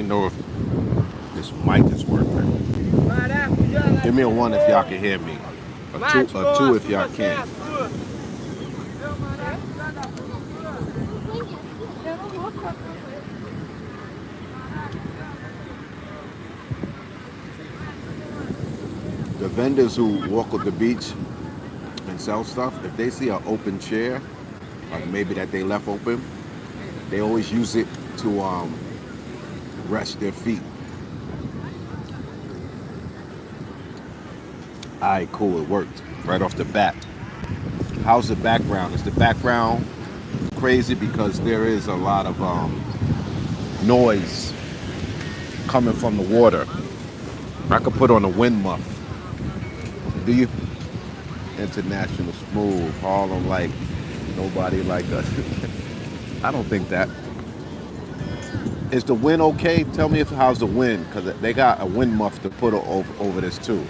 even know if this mic is working. Give me a 1 if y'all can hear me. A two if y'all can't. The vendors who walk up the beach and sell stuff, if they see an open chair, like maybe that they left open, they always use it to rest their feet. All right, cool, it worked right off the bat. How's the background? Is the background crazy because there is a lot of noise coming from the water? I could put on a wind muff. Do you? International smooth, Harlem like nobody like us. I don't think that. Is the wind okay? Tell me if how's the wind, because they got a wind muff to put over this too.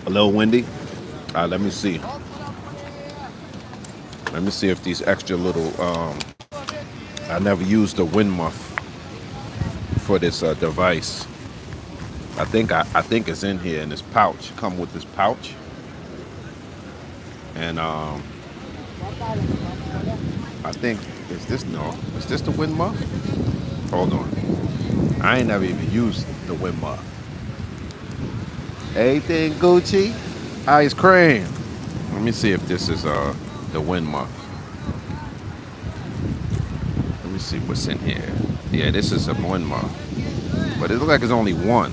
A little windy. All right, let me see. Let me see if these extra little. I never used a wind muff for this device. I think it's in here in this pouch. Come with this pouch. And I think is this the wind muff? Hold on. I ain't never even used the wind muff. Everything Gucci, ice cream. Let me see if this is the wind muff. Let me see what's in here. Yeah, this is a wind muff, but it looks like it's only one.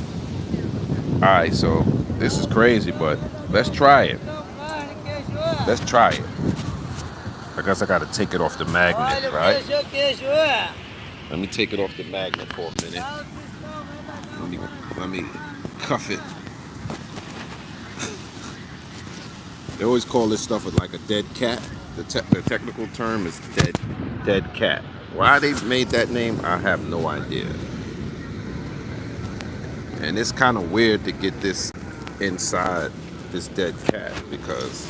All right, so this is crazy, but let's try it. Let's try it. I guess I gotta take it off the magnet, right? Let me take it off the magnet for a minute. Let me cuff it. They always call this stuff like a dead cat. The technical term is dead cat. Why they made that name, I have no idea. And it's kind of weird to get this inside this dead cat because,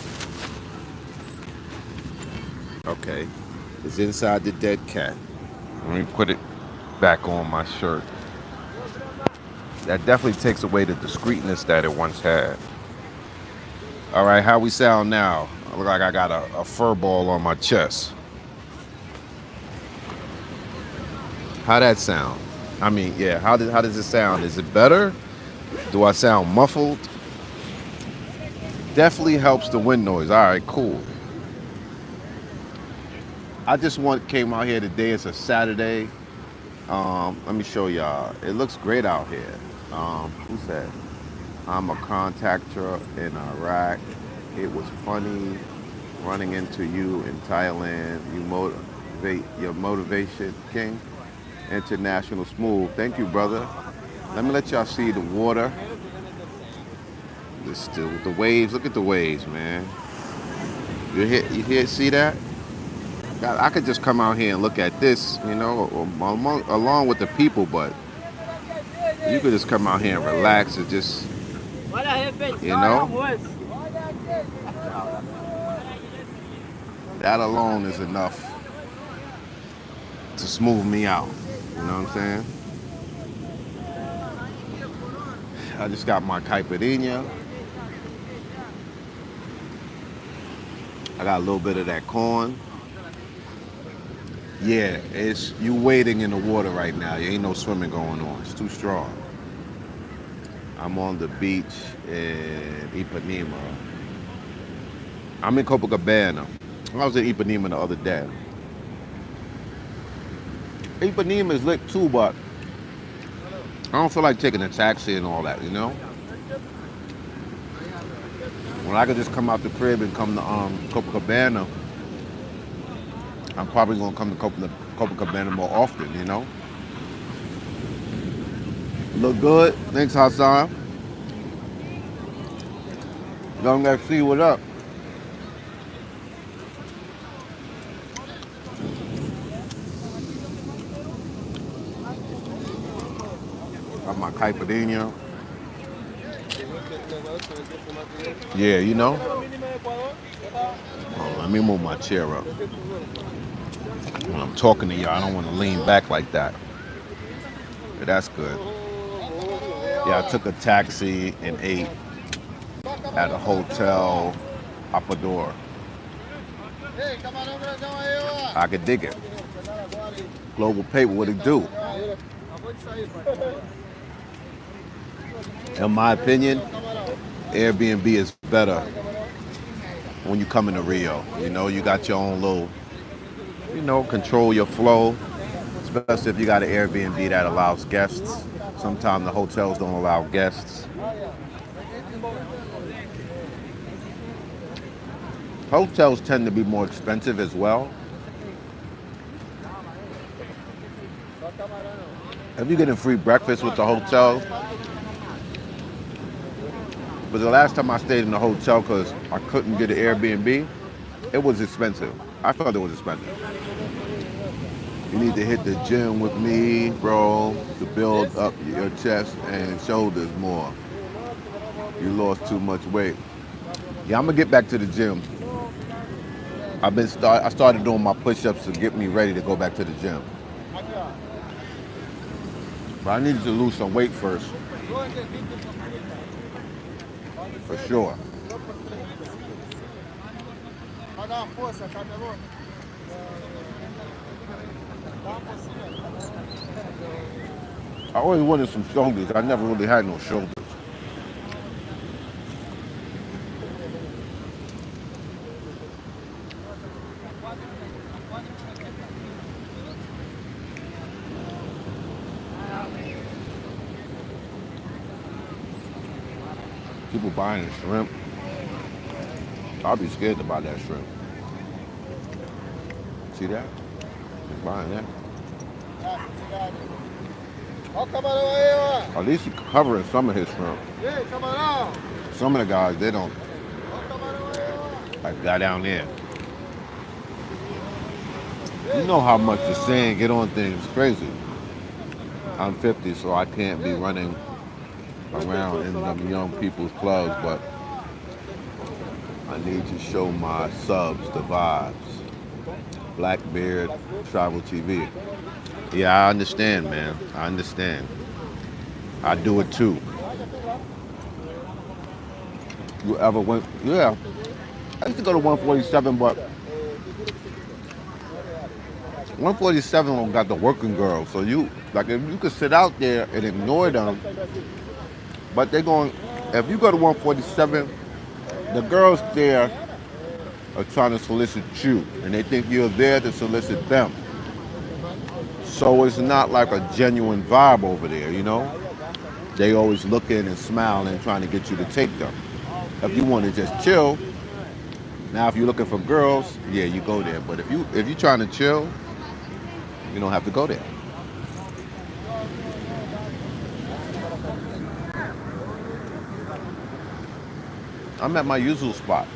okay, it's inside the dead cat. Let me put it back on my shirt. That definitely takes away the discreetness that it once had. All right, how we sound now? I look like I got a fur ball on my chest. How that sound? I mean, yeah, how does it sound? Is it better? Do I sound muffled? Definitely helps the wind noise. All right, cool. I just came out here today. It's a Saturday. Let me show y'all. It looks great out here. Who said? I'm a contractor in Iraq. It was funny running into you in Thailand. You motivate your motivation, King. International smooth. Thank you, brother. Let me let y'all see the water. The waves. Look at the waves, man. See that? God, I could just come out here and look at this, along with the people, but you could just come out here and relax and just, that alone is enough to smooth me out. You know what I'm saying? I just got my caipirinha. I got a little bit of that corn. Yeah, you wading in the water right now. There ain't no swimming going on. It's too strong. I'm on the beach in Ipanema. I'm in Copacabana. I was in Ipanema the other day. Ipanema is lit too, but I don't feel like taking a taxi and all that, When I could just come out the crib and come to Copacabana, I'm probably gonna come to Copacabana more often, Look good. Thanks, Hassan. Young FC, what up? Got my caipirinha. Yeah, you know. Let me move my chair up. When I'm talking to y'all, I don't want to lean back like that. But that's good. Yeah, I took a taxi and ate at a hotel Apador. I could dig it. Global paper, what it do? In my opinion, Airbnb is better when you come into Rio. You know, you got your own little, control your flow, especially if you got an Airbnb that allows guests. Sometimes the hotels don't allow guests. Hotels tend to be more expensive as well. If you're getting free breakfast with the hotel, but the last time I stayed in the hotel because I couldn't get an Airbnb, it was expensive. I felt it was expensive. You need to hit the gym with me, bro, to build up your chest and shoulders more. You lost too much weight. Yeah, I'm gonna get back to the gym. I started doing my push-ups to get me ready to go back to the gym. But I needed to lose some weight first. For sure. I always wanted some shoulders. I never really had no shoulders. People buying shrimp. I'll be scared to buy that shrimp. See that? He's buying that. At least he's covering some of his shrimp. Some of the guys, they don't. Like that down there. You know how much the sand get on things. It's crazy. I'm 50, so I can't be running around in them young people's clubs, but I need to show my subs the vibes. Blackbeard Travel TV. Yeah, I understand, man. I understand. I do it too. You ever went? Yeah. I used to go to 147, but 147 got the working girls. So if you could sit out there and ignore them, but they're going, if you go to 147, the girls there are trying to solicit you, and they think you're there to solicit them. So it's not like a genuine vibe over there, you know? They always looking and smiling, trying to get you to take them. If you want to just chill, now if you're looking for girls, yeah, you go there. But if you're trying to chill, you don't have to go there. I'm at my usual spot,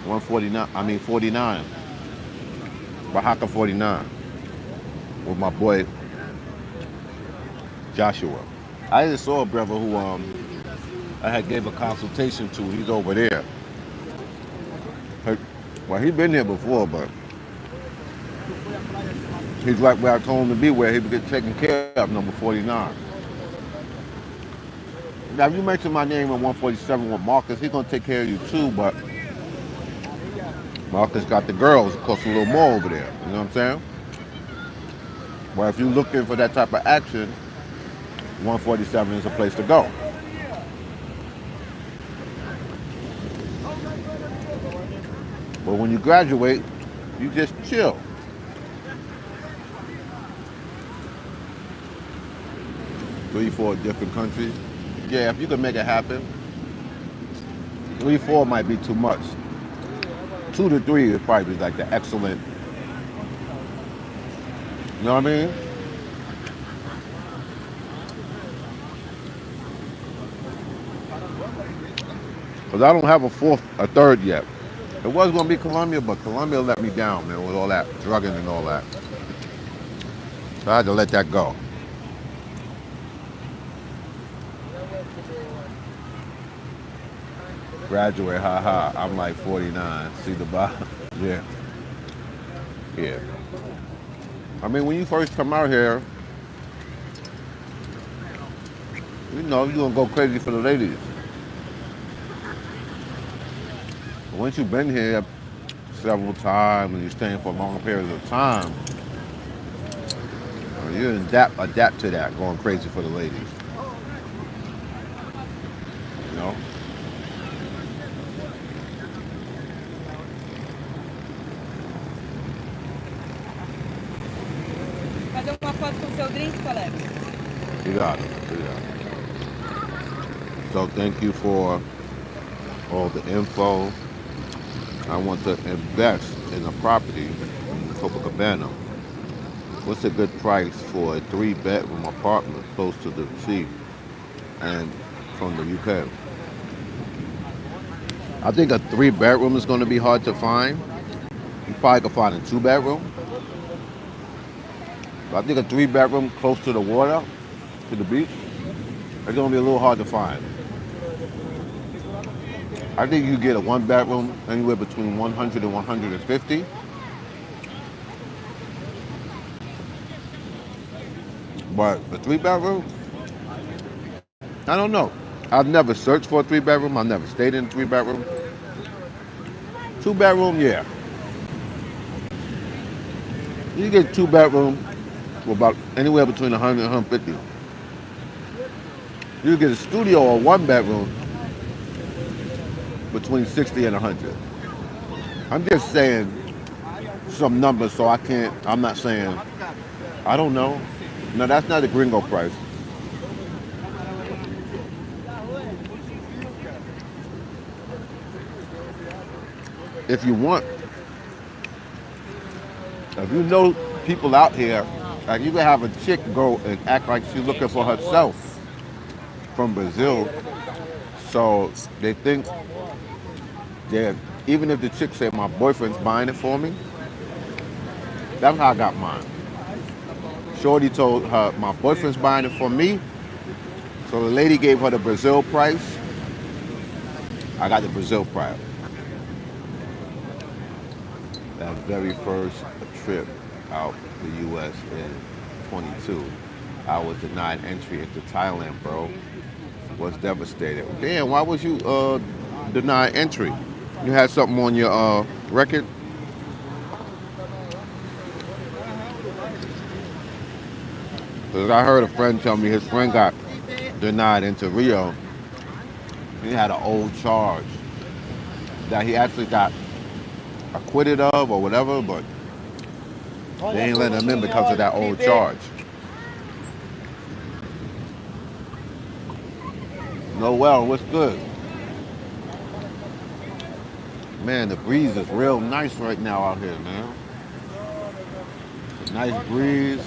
49, Oaxaca 49, with my boy Joshua. I just saw a brother who I had gave a consultation to. He's over there. Well, he's been here before, but he's right where I told him to be, where he would get taken care of, number 49. Now, if you mention my name at 147 with Marcus, he's going to take care of you too, but Marcus got the girls. It costs a little more over there. You know what I'm saying? Well, if you're looking for that type of action, 147 is a place to go. But when you graduate, you just chill. Three, 4 different countries. Yeah, if you can make it happen. 3, 4 might be too much. 2 to 3 is probably like the excellent. You know what I mean? Because I don't have a third yet. It was going to be Colombia, but Colombia let me down, man, with all that drugging and all that. So I had to let that go. Graduate, haha. I'm like 49. See the bottom? Yeah, yeah. I mean, when you first come out here, you know you're gonna go crazy for the ladies. But once you've been here several times and you're staying for long periods of time, you adapt to that, going crazy for the ladies. You know. Fazer uma foto com o seu drink, colega? You got it. You got it. So thank you for all the info. I want to invest in a property in Copacabana. What's a good price for a 3-bedroom apartment close to the sea and from the UK? I think a 3-bedroom is going to be hard to find. You probably could find a 2-bedroom. But I think a 3-bedroom close to the water, to the beach, it's going to be a little hard to find. I think you get a 1-bedroom anywhere between 100 and 150. But a 3-bedroom, I don't know. I've never searched for a 3-bedroom. I've never stayed in a 3-bedroom. 2-bedroom, yeah. You get 2-bedroom for about anywhere between 100 and 150. You get a studio or 1-bedroom between 60 and 100. I'm just saying some numbers, so I'm not saying, I don't know. No, that's not the gringo price. If you want, if you know people out here, like you can have a chick go and act like she's looking for herself from Brazil. So they think that even if the chick said my boyfriend's buying it for me, that's how I got mine. Shorty told her my boyfriend's buying it for me. So the lady gave her the Brazil price. I got the Brazil price. That very first trip out the U.S. in 22, I was denied entry into Thailand, bro. Was devastated. Damn, why was you denied entry? You had something on your record? Because I heard a friend tell me his friend got denied into Rio. He had an old charge that he actually got acquitted of or whatever, but they ain't letting him in because of that old charge. No, well, what's good? Man, the breeze is real nice right now out here, man. Nice breeze.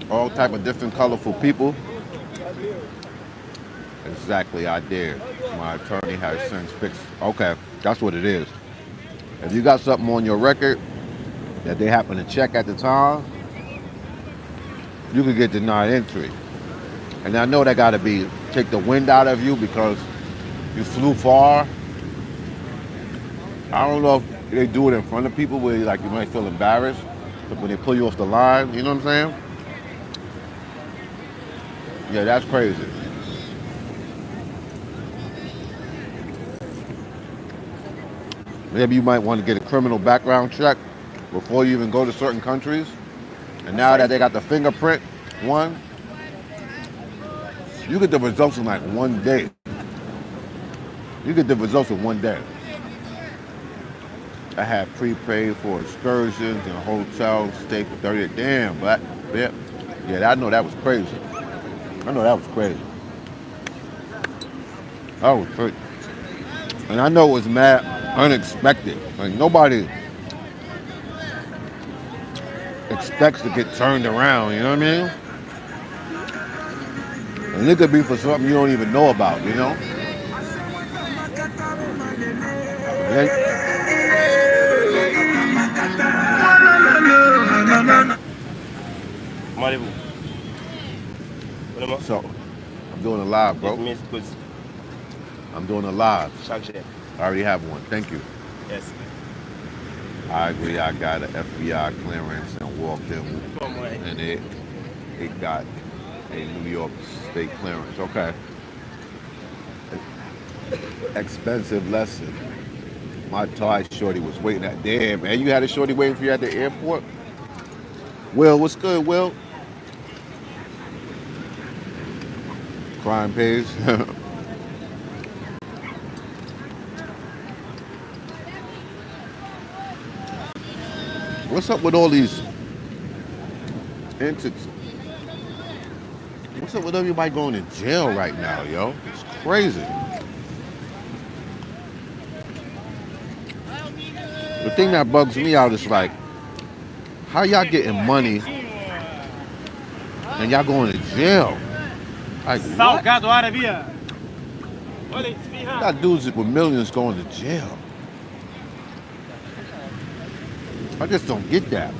All type of different colorful people. Exactly, I did. My attorney has since fixed. Okay, that's what it is. If you got something on your record that they happen to check at the time, you could get denied entry. And I know that got to be take the wind out of you because you flew far. I don't know if they do it in front of people where like you might feel embarrassed when they pull you off the line. You know what I'm saying? Yeah, that's crazy. Maybe you might want to get a criminal background check before you even go to certain countries. And now that they got the fingerprint one, you get the results in like one day. You get the results in one day. I had prepaid for excursions and a hotel stay for 30 days. Damn, but yeah, I know that was crazy. I know that was crazy. That was crazy. And I know it was mad unexpected. Like nobody expects to get turned around, you know what I mean? And it could be for something you don't even know about, you know? Malibu. Vraiment? So, I'm doing a live, bro. Yes, miss, I'm doing a live. Subject. I already have one. Thank you. Yes. I agree. I got an FBI clearance and walked in, Come on. and it got a New York State clearance. Okay. Expensive lesson. My Thai shorty was waiting at. Damn, man, you had a shorty waiting for you at the airport. Will, what's good, Will? Crime pays. What's up with all these entities? What's up with everybody going to jail right now, yo? It's crazy. The thing that bugs me out is like, how y'all getting money and y'all going to jail? Like, what? Salgado Arabia. Olha, You got dudes with millions going to jail. I just don't get that.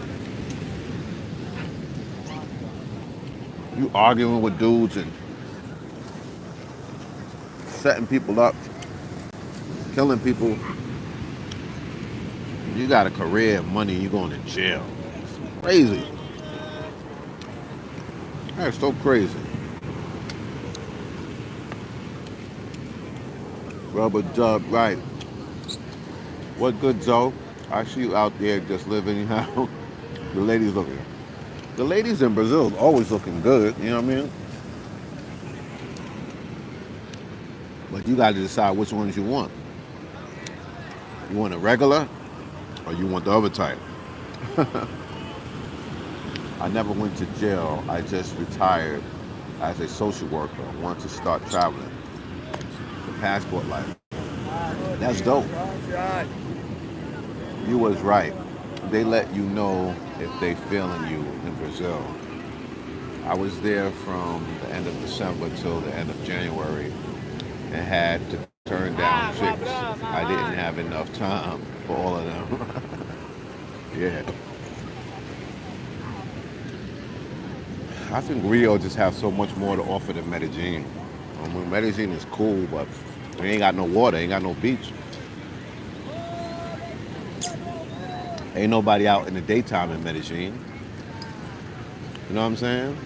You arguing with dudes and setting people up, killing people. You got a career and money and you going to jail. It's crazy. That's so crazy. Rubber dub, right. What good, Zoe? I see you out there just living how the ladies looking. The ladies in Brazil always looking good, you know what I mean? But you got to decide which ones you want. You want a regular or you want the other type? I never went to jail. I just retired as a social worker. I want to start traveling. The passport life. That's dope. You was right. They let you know if they feeling you in Brazil. I was there from the end of December till the end of January and had to turn down chicks. I didn't have enough time for all of them. Yeah. I think Rio just has so much more to offer than Medellin. Medellin is cool, but they ain't got no water, ain't got no beach. Ain't nobody out in the daytime in Medellin. You know what I'm saying?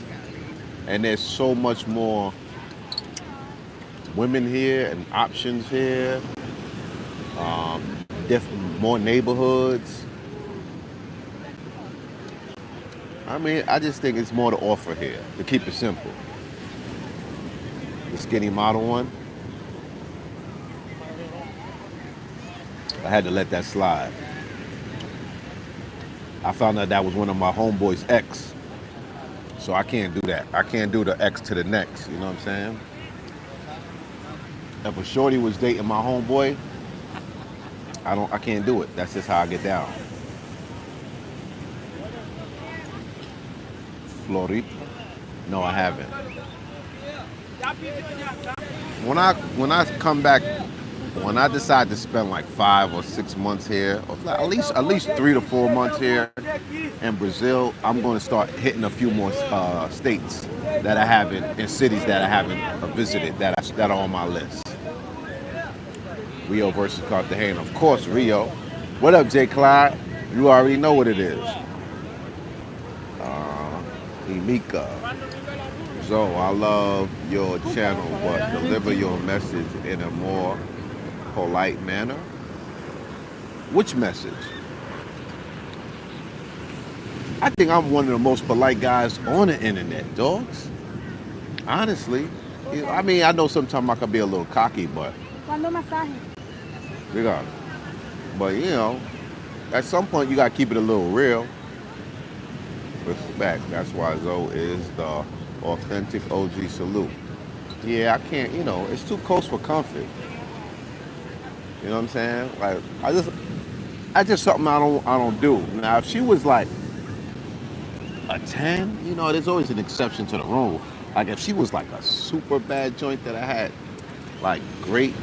And there's so much more women here and options here. Different, more neighborhoods. I mean, I just think it's more to offer here, to keep it simple. The skinny model one, I had to let that slide. I found out that was one of my homeboy's ex. So I can't do that. I can't do the X to the next, you know what I'm saying? If a shorty was dating my homeboy, I can't do it. That's just how I get down. Florida? No, I haven't. When I come back, when I decide to spend like 5 or 6 months here, or at least 3 to 4 months here in Brazil, I'm going to start hitting a few more states that I haven't, and cities that I haven't visited that are on my list. Rio versus Cartagena, of course, Rio. What up, Jay Clyde? You already know what it is. Emika. So I love your channel, but deliver your message in a more polite manner. Which message? I think I'm one of the most polite guys on the internet, dogs. Honestly. I mean, I know sometimes I can be a little cocky, but but you know, at some point you gotta keep it a little real. Respect. That's why Zoe is the authentic OG salute. Yeah, I can't, it's too close for comfort. You know what I'm saying? Like I just something I don't do. Now if she was like a 10, there's always an exception to the rule. Like if she was like a super bad joint that I had like great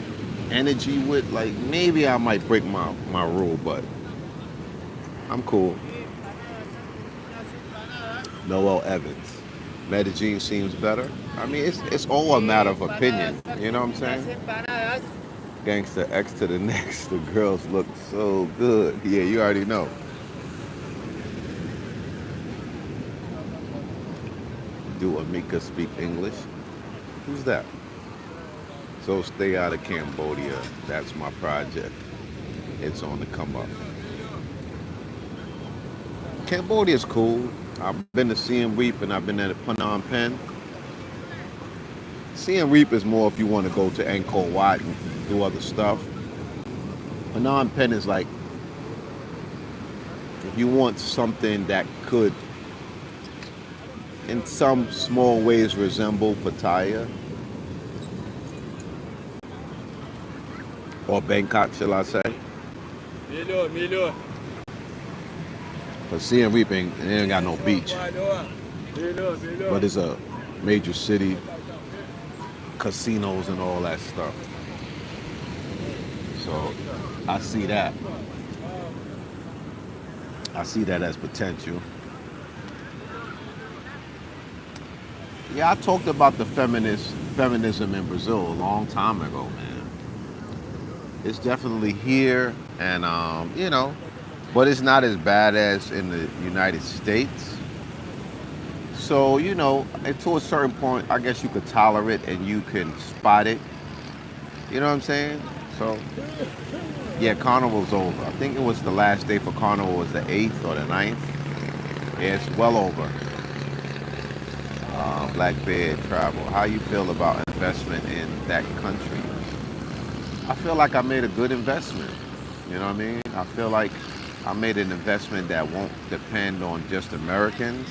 energy with, like maybe I might break my rule, but I'm cool. Noel Evans. Medellin seems better. I mean, it's all a matter of opinion. You know what I'm saying? Gangster X to the next. The girls look so good. Yeah, you already know. Do Amika speak English? Who's that? So stay out of Cambodia. That's my project. It's on the come up. Cambodia's cool. I've been to Siem Reap and I've been at Phnom Penh. Siem Reap is more if you want to go to Angkor Wat and do other stuff. Phnom Penh is like if you want something that could, in some small ways, resemble Pattaya or Bangkok, shall I say? Milo, Milo. But Siem Reap ain't got no beach, Milo, but it's a major city, casinos and all that stuff. So I see that. I see that as potential. Yeah, I talked about the feminism in Brazil a long time ago, man. It's definitely here, and but it's not as bad as in the United States. So and to a certain point, I guess you could tolerate and you can spot it. You know what I'm saying? So yeah, Carnival's over. I think it was the last day for Carnival was the 8th or the 9th. Yeah, it's well over. Black Bear Travel. How you feel about investment in that country? I feel like I made a good investment. You know what I mean? I feel like I made an investment that won't depend on just Americans.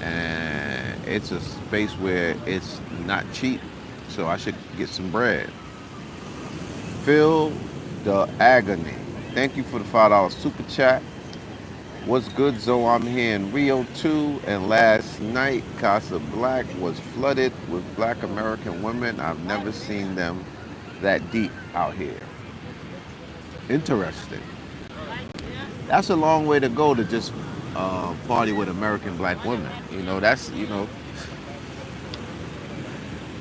And it's a space where it's not cheap. So I should get some bread. Feel the agony. Thank you for the $5 super chat. What's good, Zoe? I'm here in Rio too, and last night Casa Black was flooded with black American women. I've never seen them that deep out here. Interesting. That's a long way to go to just party with American black women.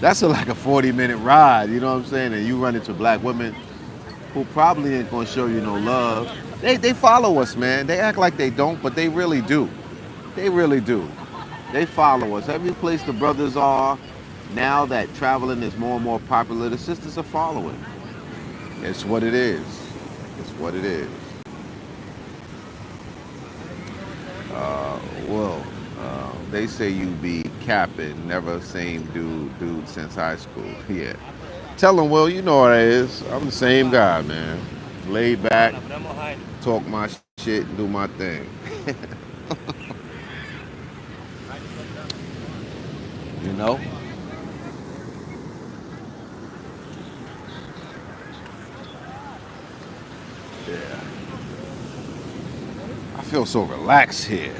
That's like a 40-minute ride. You know what I'm saying? And you run into black women who probably ain't gonna show you no love. They follow us, man. They act like they don't, but they really do. They really do. They follow us. Every place the brothers are, now that traveling is more and more popular, the sisters are following. It's what it is. It's what it is. Well, they say you be capping, never same dude since high school. Yeah. Tell them, Will, you know what it is. I'm the same guy, man. Laid back, talk my shit, and do my thing. you know? Yeah. I feel so relaxed here.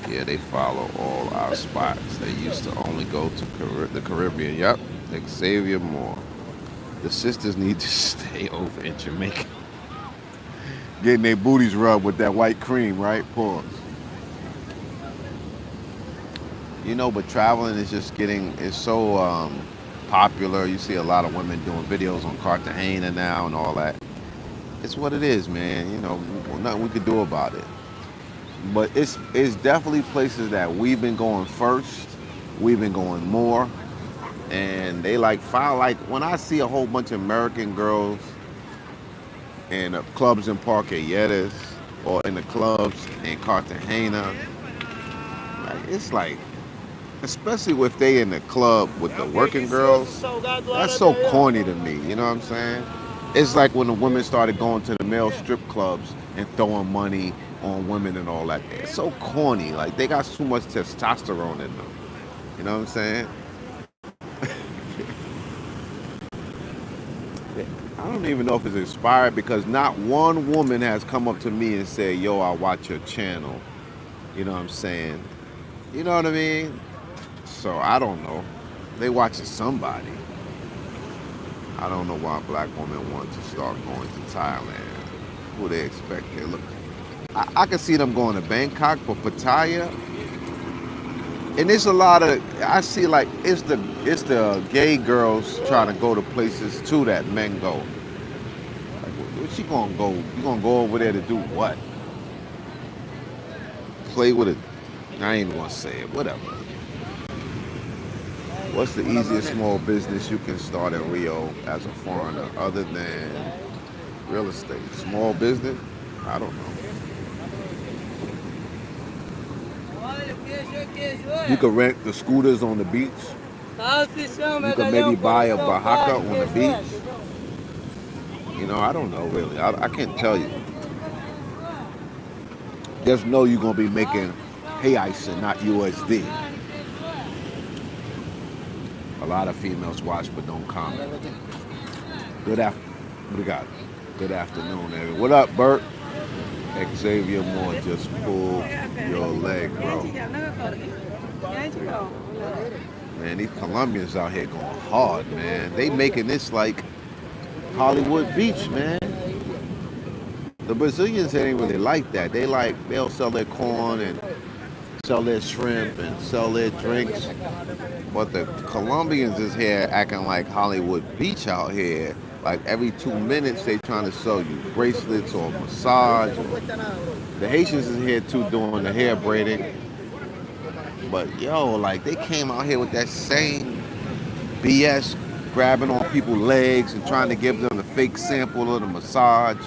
Yeah, they follow all our spots. They used to only go to the Caribbean. Yep, Xavier Moore. The sisters need to stay over in Jamaica. Getting their booties rubbed with that white cream, right? Pause. But traveling is just it's so popular. You see a lot of women doing videos on Cartagena now and all that. It's what it is, man. Nothing we could do about it. But it's definitely places that we've been going first. We've been going more. And they file when I see a whole bunch of American girls in clubs in Parqueyetas or in the clubs in Cartagena, it's especially if they in the club with the working girls, that's so corny to me, you know what I'm saying? It's like when the women started going to the male strip clubs and throwing money on women and all that. It's so corny, they got too much testosterone in them, you know what I'm saying? I don't even know if it's inspired because not one woman has come up to me and said, yo, I watch your channel. You know what I'm saying? You know what I mean? So I don't know. They watching somebody. I don't know why black women want to start going to Thailand. Who they expect? They look. I can see them going to Bangkok, but Pattaya, And there's a lot of I see like it's the gay girls trying to go to places too that men go. Like, what she gonna go? You gonna go over there to do what? Play with it? I ain't gonna say it. Whatever. What's the easiest small business you can start in Rio as a foreigner other than real estate? Small business? I don't know. You could rent the scooters on the beach. You could maybe buy a barraca on the beach. You know, I don't know really. I can't tell you. Just know you're gonna be making hay ice and not USD. A lot of females watch but don't comment. Good after, what we got? Good afternoon, everyone. What up, Bert? Xavier Moore just pulled your leg, bro. Man, these Colombians out here going hard, man. They making this like Hollywood Beach, man. The Brazilians ain't really like that. They'll sell their corn and sell their shrimp and sell their drinks. But the Colombians is here acting like Hollywood Beach out here. Like every 2 minutes they trying to sell you bracelets or massage. The Haitians is here too doing the hair braiding. But yo, like they came out here with that same BS, grabbing on people's legs and trying to give them the fake sample of the massage.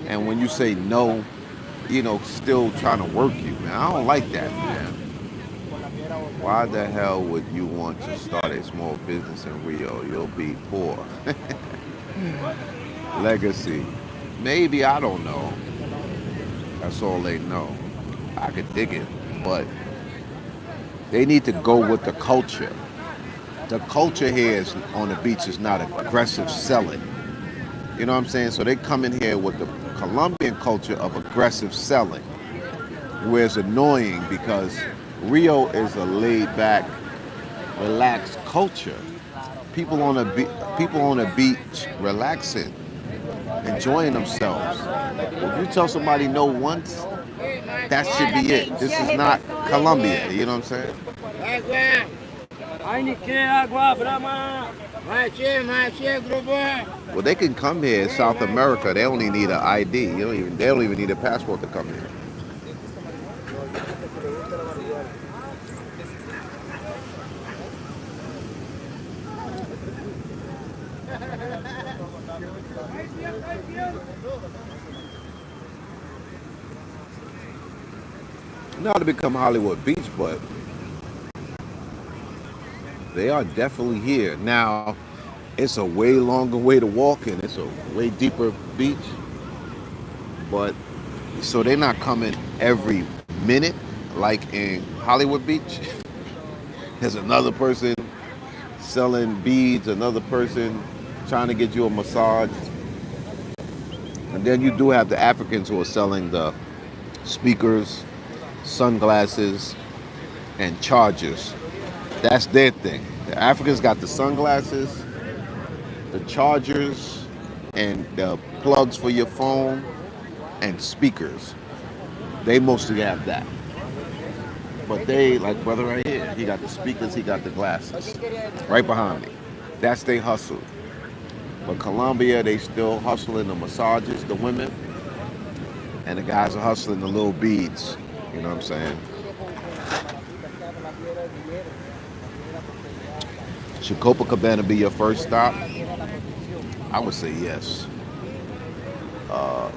And when you say no, still trying to work you, man. I don't like that, man. Why the hell would you want to start a small business in Rio? You'll be poor. Legacy. Maybe, I don't know. That's all they know. I could dig it. But they need to go with the culture. The culture here is on the beach is not aggressive selling. You know what I'm saying? So they come in here with the Colombian culture of aggressive selling, where it's annoying because Rio is a laid-back, relaxed culture. People on the beach relaxing, enjoying themselves. If you tell somebody no once, that should be it. This is not Colombia. You know what I'm saying? Well, they can come here, South America. They only need an ID. They don't even need a passport to come here. Not to become Hollywood Beach, but they are definitely here. Now, it's a way longer way to walk and it's a way deeper beach. But so they're not coming every minute like in Hollywood Beach. There's another person selling beads, another person trying to get you a massage. And then you do have the Africans who are selling the speakers, sunglasses, and chargers. That's their thing. The Africans got the sunglasses, the chargers, and the plugs for your phone, and speakers. They mostly have that. But they, like brother right here, he got the speakers, he got the glasses. Right behind me. That's they hustle. But Colombia, they still hustling the massages, the women, and the guys are hustling the little beads. You know what I'm saying? Should Copacabana be your first stop? I would say yes.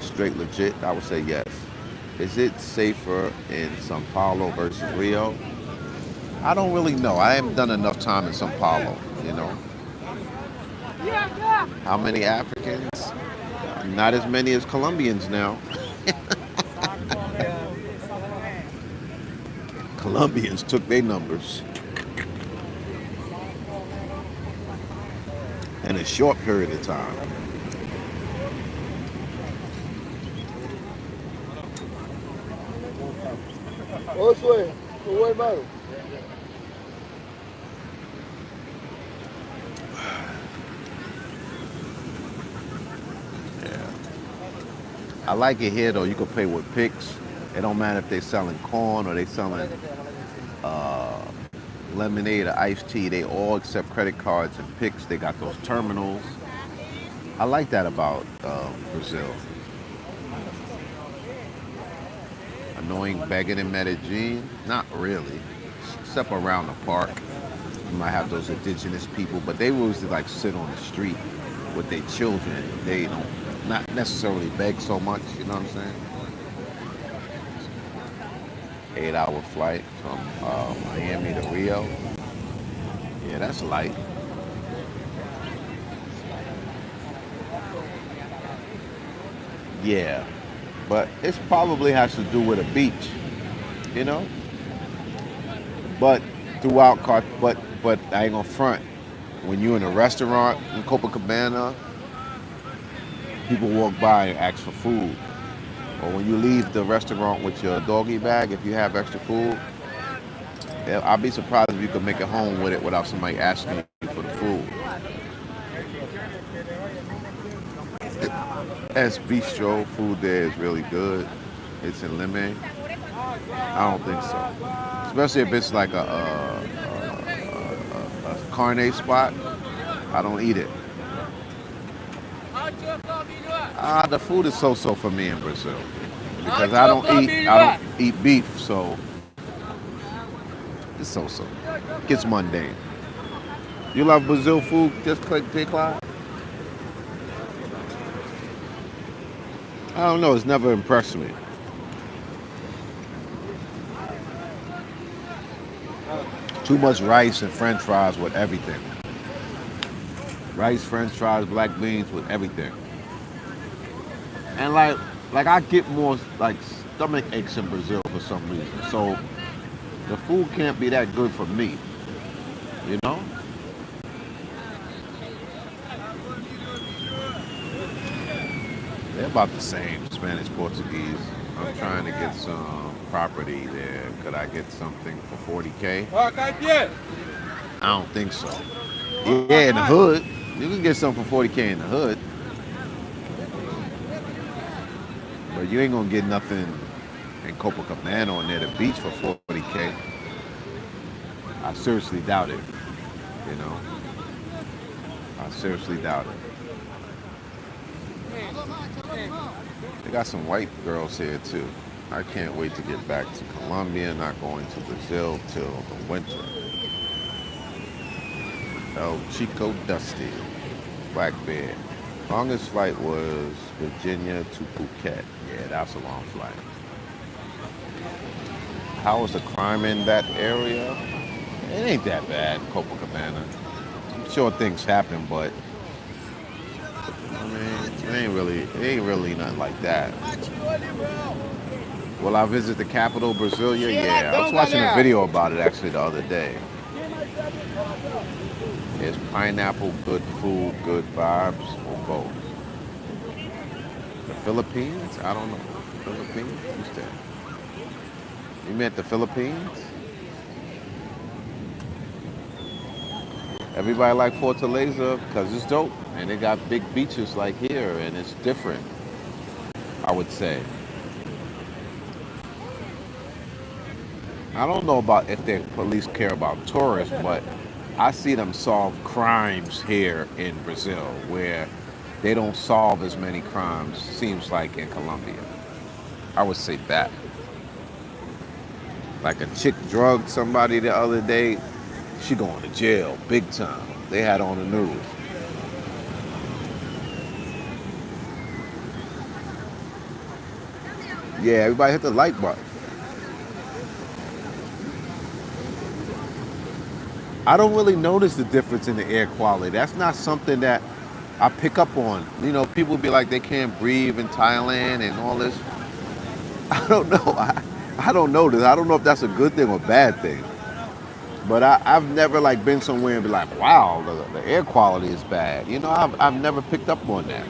Straight legit, I would say yes. Is it safer in Sao Paulo versus Rio? I don't really know. I haven't done enough time in Sao Paulo, you know. How many Africans? Not as many as Colombians now. Colombians took their numbers in a short period of time. Yeah. I like it here though. You can pay with picks. It don't matter if they're selling corn or they selling lemonade or iced tea. They all accept credit cards and Pix. They got those terminals. I like that about Brazil. Annoying begging in Medellin? Not really, except around the park. You might have those indigenous people, but they usually like sit on the street with their children. They don't not necessarily beg so much. You know what I'm saying? 8-hour flight from Miami to Rio. Yeah, that's light. Yeah, but it probably has to do with a beach, you know. But throughout but I ain't gonna front. When you in a restaurant in Copacabana, people walk by and ask for food. Or when you leave the restaurant with your doggy bag, if you have extra food, yeah, I'll be surprised if you could make it home with it without somebody asking you for the food. As bistro food there is really good. It's in Lime. I don't think so. Especially if it's like a carne spot. I don't eat it. The food is so-so for me in Brazil because I don't eat beef, so it's so-so. Gets mundane. You love Brazil food? Just click Clyde. I don't know. It's never impressed me. Too much rice and French fries with everything. Rice, French fries, black beans with everything. And like I get more like stomach aches in Brazil for some reason. So the food can't be that good for me. You know? They're about the same, Spanish, Portuguese. I'm trying to get some property there. Could I get something for 40K? I don't think so. Yeah, in the hood. You can get something for 40K in the hood. But you ain't gonna get nothing in Copacabana or near the beach for 40K. I seriously doubt it. You know? I seriously doubt it. They got some white girls here too. I can't wait to get back to Colombia, not going to Brazil till the winter. El Chico Dusty, Black Bear. Longest flight was Virginia to Phuket. Yeah, that's a long flight. How was the crime in that area? It ain't that bad, Copacabana. I'm sure things happen, but I mean, it ain't really nothing like that. Will I visit the capital, Brasilia? Yeah, I was watching a video about it actually the other day. Is pineapple good food, good vibes, or both? The Philippines? I don't know. Philippines? Who's that? You meant the Philippines? Everybody like Fortaleza because it's dope. And they got big beaches like here, and it's different, I would say. I don't know about if the police care about tourists, but I see them solve crimes here in Brazil where they don't solve as many crimes, seems like in Colombia. I would say that. Like a chick drugged somebody the other day, she going to jail big time. They had on the news. Yeah, everybody hit the like button. I don't really notice the difference in the air quality. That's not something that I pick up on. You know, people be like they can't breathe in Thailand and all this. I don't know. I don't know this. I don't know if that's a good thing or a bad thing. But I've never like been somewhere and be like, wow, the air quality is bad. You know, I've never picked up on that.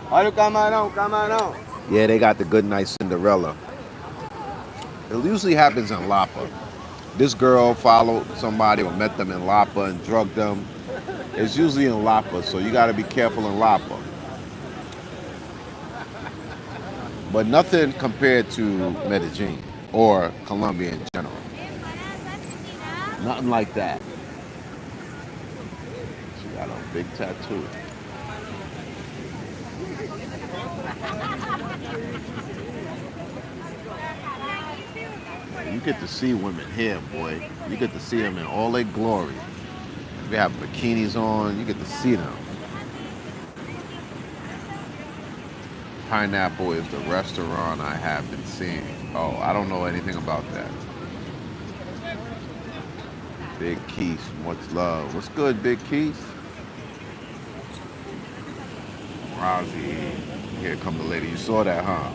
Olha o camarão, camarão. Yeah, they got the good night Cinderella. It usually happens in Lapa. This girl followed somebody or met them in Lapa and drugged them. It's usually in Lapa, so you got to be careful in Lapa. But nothing compared to Medellin or Colombia in general. Nothing like that. She got a big tattoo. You get to see women here, boy. You get to see them in all their glory. They have bikinis on. You get to see them. Pineapple is the restaurant I have been seeing. Oh, I don't know anything about that. Big Keith, much love. What's good, Big Keith? Rosie, here come the lady. You saw that, huh?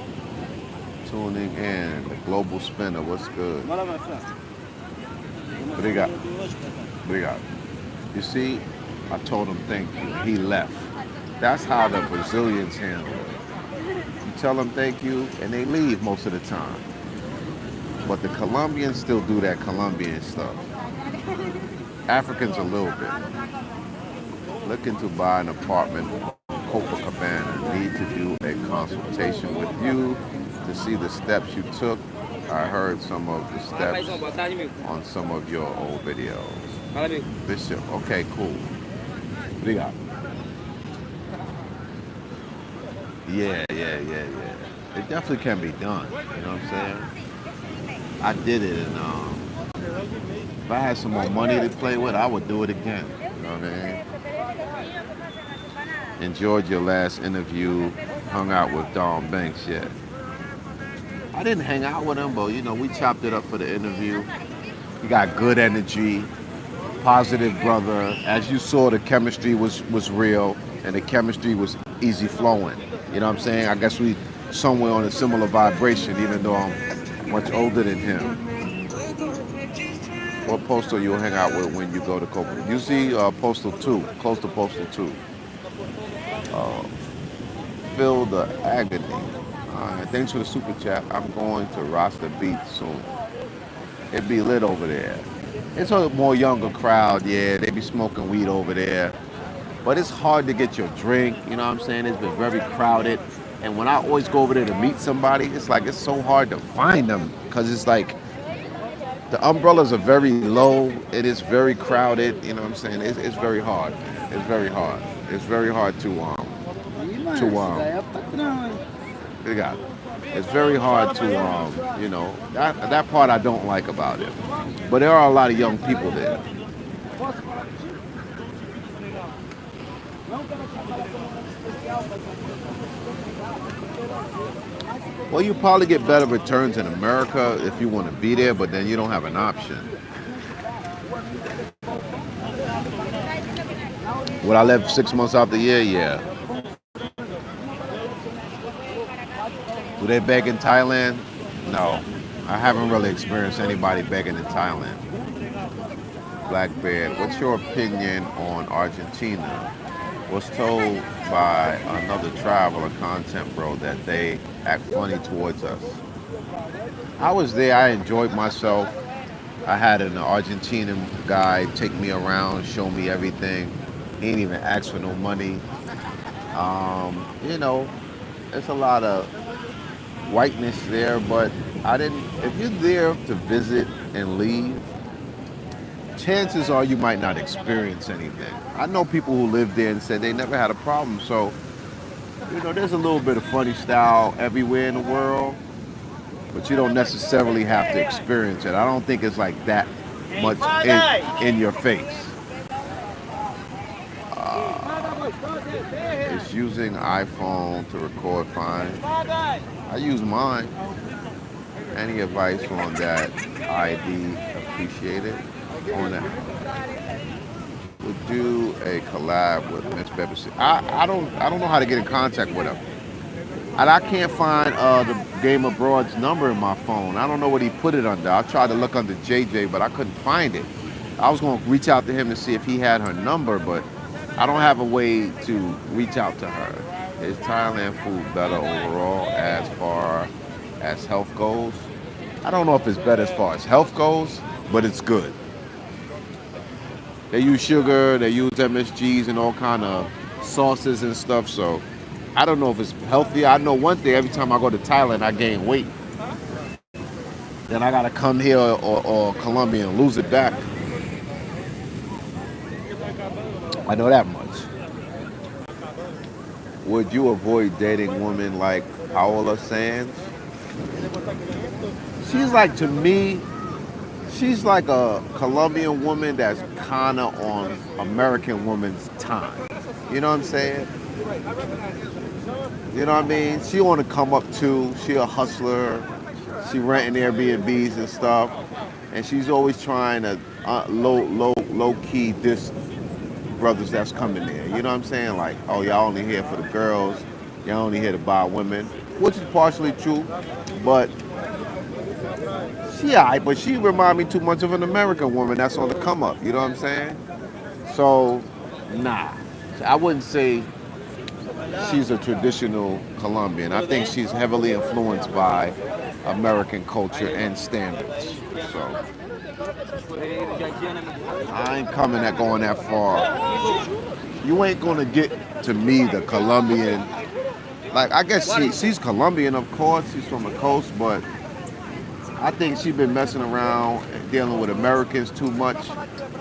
Tuning in, the global spinner. What's good? What do you got? What do you got? You see, I told him thank you. He left. That's how the Brazilians handle it. You tell them thank you, and they leave most of the time. But the Colombians still do that Colombian stuff. Africans a little bit. Looking to buy an apartment in Copacabana. Need to do a consultation with you to see the steps you took. I heard some of the steps on some of your old videos. Bishop, okay, cool. What do you got? Yeah. It definitely can be done. You know what I'm saying? I did it, and if I had some more money to play with, I would do it again. You know what I mean? Enjoyed your last interview. Hung out with Don Banks yet? I didn't hang out with him, but we chopped it up for the interview. He got good energy, positive brother. As you saw, the chemistry was real, and the chemistry was easy flowing. You know what I'm saying? I guess we somewhere on a similar vibration, even though I'm much older than him. What postal you'll hang out with when you go to Copenhagen? Usually Postal 2, close to Postal 2. Feel the agony. Thanks for the super chat. I'm going to Rasta Beach soon. It be lit over there. It's a more younger crowd, yeah. They be smoking weed over there. But it's hard to get your drink, you know what I'm saying? It's been very crowded. And when I always go over there to meet somebody, it's so hard to find them. Because it's like, the umbrellas are very low. It is very crowded, you know what I'm saying? It's very hard. It's very hard. It's very hard it's very hard to that part I don't like about it. But there are a lot of young people there. Well, you probably get better returns in America if you want to be there, but then you don't have an option. Would I live 6 months out the year? Yeah. Do they beg in Thailand? No. I haven't really experienced anybody begging in Thailand. Blackbeard, what's your opinion on Argentina? Was told by another traveler, content bro, that they act funny towards us. I was there, I enjoyed myself. I had an Argentinian guy take me around, show me everything. He didn't even ask for no money. It's a lot of whiteness there, but if you're there to visit and leave, chances are you might not experience anything. I know people who live there and said they never had a problem, so, there's a little bit of funny style everywhere in the world, but you don't necessarily have to experience it. I don't think it's like that much in your face. It's using iPhone to record fine. I use mine. Any advice on that ID? Appreciate it. On that, would do a collab with Mitch Beverly. I don't know how to get in contact with him. And I can't find the Game Abroad's number in my phone. I don't know what he put it under. I tried to look under JJ, but I couldn't find it. I was going to reach out to him to see if he had her number, but I don't have a way to reach out to her. Is Thailand food better overall as far as health goes? I don't know if it's better as far as health goes, but it's good. They use sugar, they use MSGs and all kind of sauces and stuff, so I don't know if it's healthy. I know one thing, every time I go to Thailand, I gain weight. Then I gotta come here or Colombia and lose it back. I know that much. Would you avoid dating women like Paola Sands? She's like, to me, she's like a Colombian woman that's kind of on American woman's time. You know what I'm saying? You know what I mean? She want to come up too. She a hustler. She renting Airbnbs and stuff, and she's always trying to low key diss brothers that's coming there. You know what I'm saying? Like, oh, y'all only here for the girls. Y'all only here to buy women, which is partially true, but she alright. But she remind me too much of an American woman that's on the come up. You know what I'm saying? So, nah, I wouldn't say she's a traditional Colombian. I think she's heavily influenced by American culture and standards. So I ain't coming at going that far. You ain't gonna get to me the Colombian. Like, I guess she's Colombian, of course. She's from the coast, but I think she's been messing around dealing with Americans too much.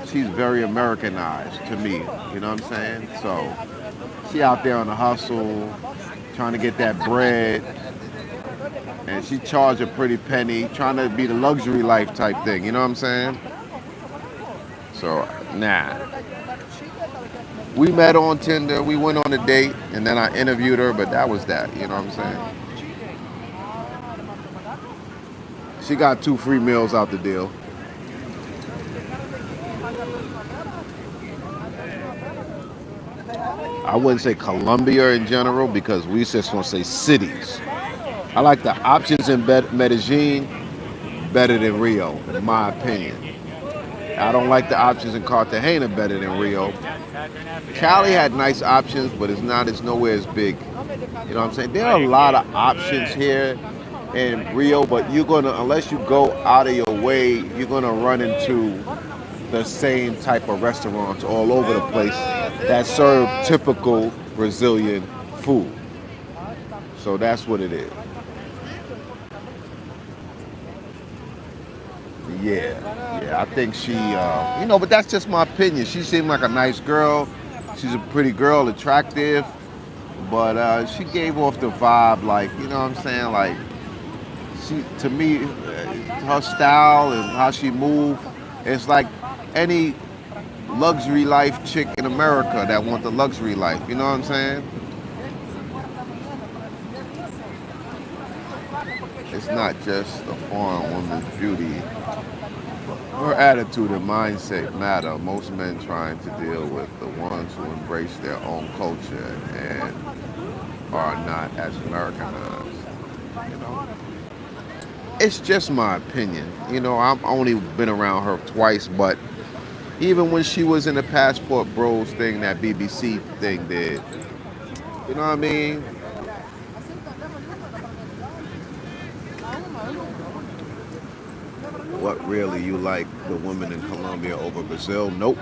She's very Americanized to me. You know what I'm saying? So she out there on the hustle, trying to get that bread, and she charge a pretty penny, trying to be the luxury life type thing. You know what I'm saying? So nah. We met on Tinder. We went on a date, and then I interviewed her, but that was that. You know what I'm saying? She got 2 free meals out the deal. I wouldn't say Colombia in general because we just gonna say cities. I like the options in Medellin better than Rio, in my opinion. I don't like the options in Cartagena better than Rio. Cali had nice options, but it's nowhere as big. You know what I'm saying? There are a lot of options here in Rio, but unless you go out of your way, you're gonna run into the same type of restaurants all over the place that serve typical Brazilian food. So that's what it is. Yeah, I think but that's just my opinion. She seemed like a nice girl. She's a pretty girl, attractive, but she gave off the vibe like, you know what I'm saying? Like, to me, her style and how she moved, it's like any luxury life chick in America that want the luxury life. You know what I'm saying? It's not just a foreign woman's beauty. Her attitude and mindset matter. Most men trying to deal with the ones who embrace their own culture and are not as Americanized. You know, it's just my opinion. I've only been around her twice, but even when she was in the Passport Bros thing, that BBC thing did, you know what I mean? What really, you like the women in Colombia over Brazil? Nope.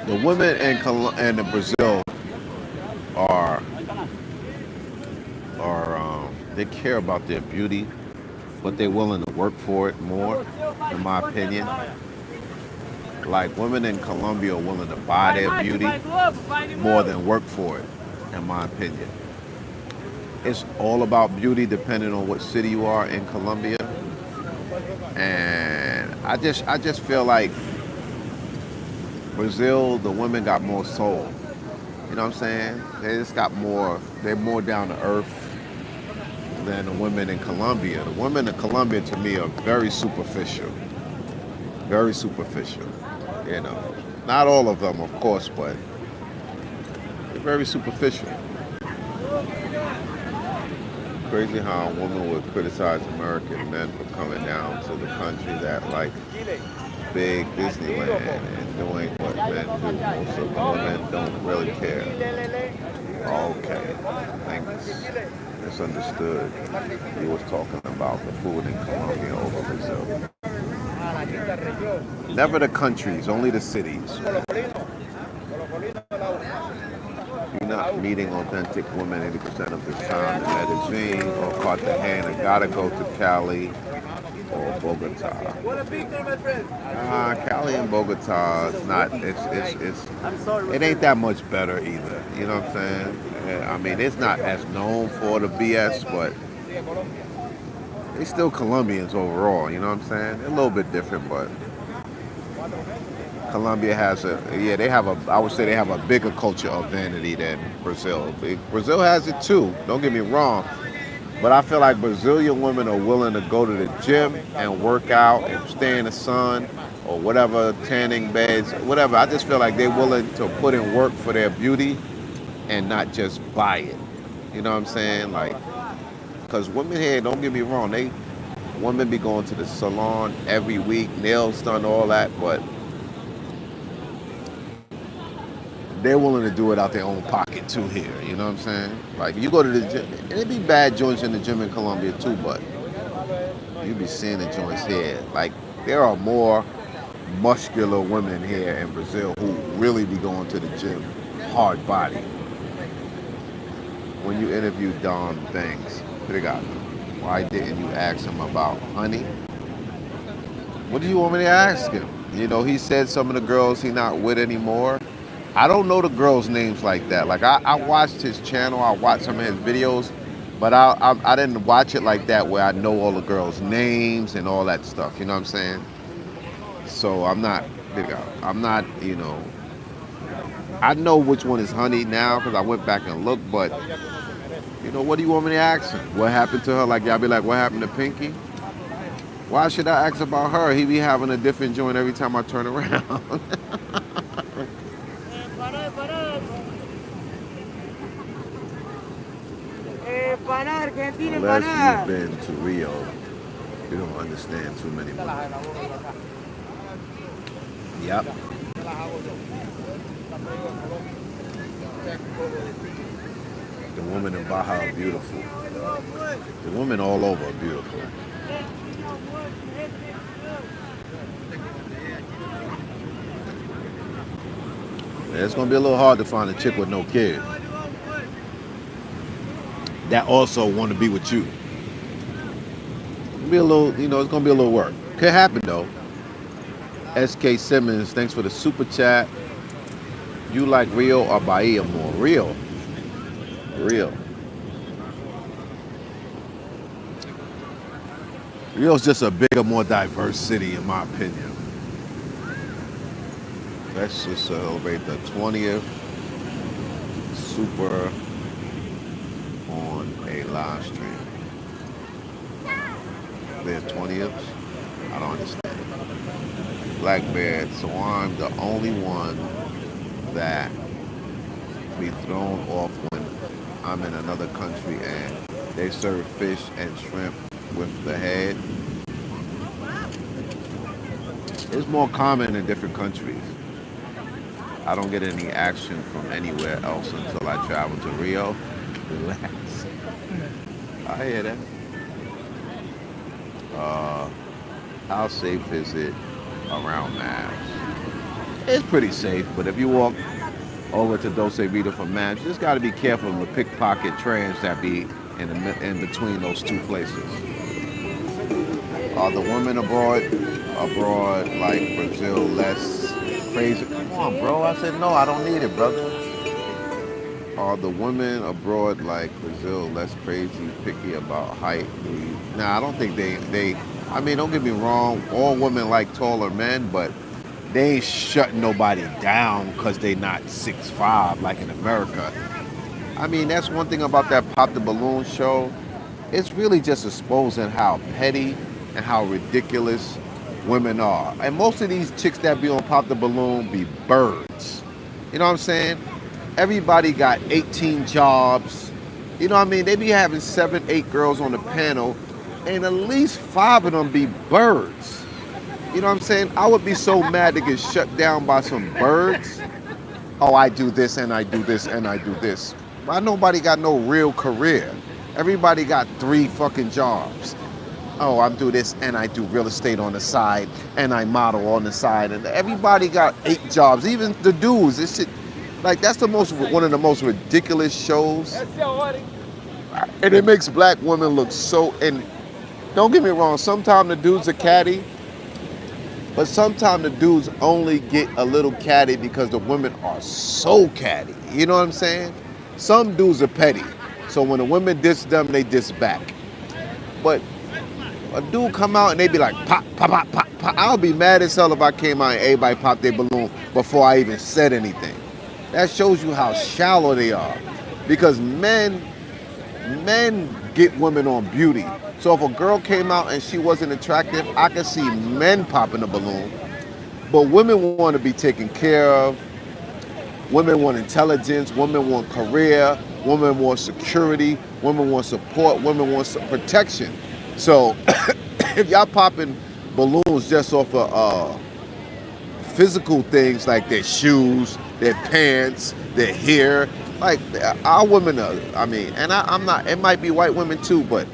The women in Brazil are they care about their beauty, but they're willing to work for it more, in my opinion. Like, women in Colombia are willing to buy their beauty more than work for it, in my opinion. It's all about beauty depending on what city you are in Colombia. And I just feel like Brazil, the women got more soul. You know what I'm saying? They're more down to earth than the women in Colombia. The women in Colombia to me are very superficial. Very superficial. Not all of them, of course, but they're very superficial. Crazy how a woman would criticize American men for coming down to the country that like big Disneyland and doing what men do. Most of the women don't really care. Okay, I think it's misunderstood. He was talking about the food in Colombia over Brazil. Never the countries, only the cities. meeting authentic women 80% of the time in Medellin or Cartagena. Gotta go to Cali or Bogota. Cali and Bogota, it's not. It ain't that much better either. You know what I'm saying? Yeah, I mean, it's not as known for the BS, but they still Colombians overall. You know what I'm saying? They're a little bit different, but Colombia has I would say they have a bigger culture of vanity than Brazil. Brazil has it too. Don't get me wrong. But I feel like Brazilian women are willing to go to the gym and work out and stay in the sun or whatever, tanning beds, whatever. I just feel like they're willing to put in work for their beauty and not just buy it. You know what I'm saying? Like, because women here, don't get me wrong, women be going to the salon every week, nails done, all that, but they're willing to do it out their own pocket too here. You know what I'm saying? Like you go to the gym, and it be bad joints in the gym in Colombia too, but you be seeing the joints here. Like there are more muscular women here in Brazil who really be going to the gym, hard body. When you interview Dom Things, why didn't you ask him about honey? What do you want me to ask him? You know, he said some of the girls he not with anymore. I don't know the girls' names like that. Like I watched his channel, I watched some of his videos, but I didn't watch it like that where I know all the girls' names and all that stuff. You know what I'm saying? So I'm not, you know, I know which one is Honey now because I went back and looked, but you know, what do you want me to ask him? What happened to her? Like y'all be like, what happened to Pinky? Why should I ask about her? He be having a different joint every time I turn around. Unless you've been to Rio, you don't understand too many women. Yep. The women in Baja are beautiful. The women all over are beautiful. It's gonna be a little hard to find a chick with no kid that also want to be with you. It'll be a little, you know, it's gonna be a little work. Could happen though. SK Simmons, thanks for the super chat. You like Rio or Bahia more? Rio. Rio's just a bigger, more diverse city in my opinion. Let's just celebrate the 20th super on a live stream. Their 20th? I don't understand. Black Bear, so I'm the only one that be thrown off when I'm in another country and they serve fish and shrimp with the head. It's more common in different countries. I don't get any action from anywhere else until I travel to Rio. Relax. I hear that. How safe is it around Mavs? It's pretty safe, but if you walk over to Dulce Vita for Mavs, you just got to be careful of the pickpocket trans that be in between those two places. Are the women abroad like Brazil less crazy? Come on, bro. I said no, I don't need it, brother. Are the women abroad like Brazil less crazy, picky about height? Nah, I don't think they. I mean, don't get me wrong. All women like taller men, but they ain't shutting nobody down because they not 6'5" like in America. I mean, that's one thing about that Pop the Balloon show. It's really just exposing how petty and how ridiculous women are. And most of these chicks that be on Pop the Balloon be birds. You know what I'm saying? Everybody got 18 jobs. You know what I mean? They be having 7, 8 girls on the panel, and at least 5 of them be birds. You know what I'm saying? I would be so mad to get shut down by some birds. Oh, I do this and I do this and I do this. Why nobody got no real career? Everybody got 3 fucking jobs. Oh, I do this and I do real estate on the side and I model on the side, and everybody got 8 jobs. Even the dudes, this shit. Like that's one of the most ridiculous shows, and it makes black women look so. And don't get me wrong, sometimes the dudes are catty, but sometimes the dudes only get a little catty because the women are so catty. You know what I'm saying? Some dudes are petty, so when the women diss them, they diss back. But a dude come out and they be like pop, pop, pop, pop, pop. I'll be mad as hell if I came out and everybody popped their balloon before I even said anything. That shows you how shallow they are, because men get women on beauty. So if a girl came out and she wasn't attractive, I could see men popping a balloon. But women want to be taken care of. Women want intelligence. Women want career. Women want security. Women want support. Women want protection. So if y'all popping balloons just off of physical things like their shoes, their pants, their hair, like our women are, I mean, and I'm not, it might be white women too, but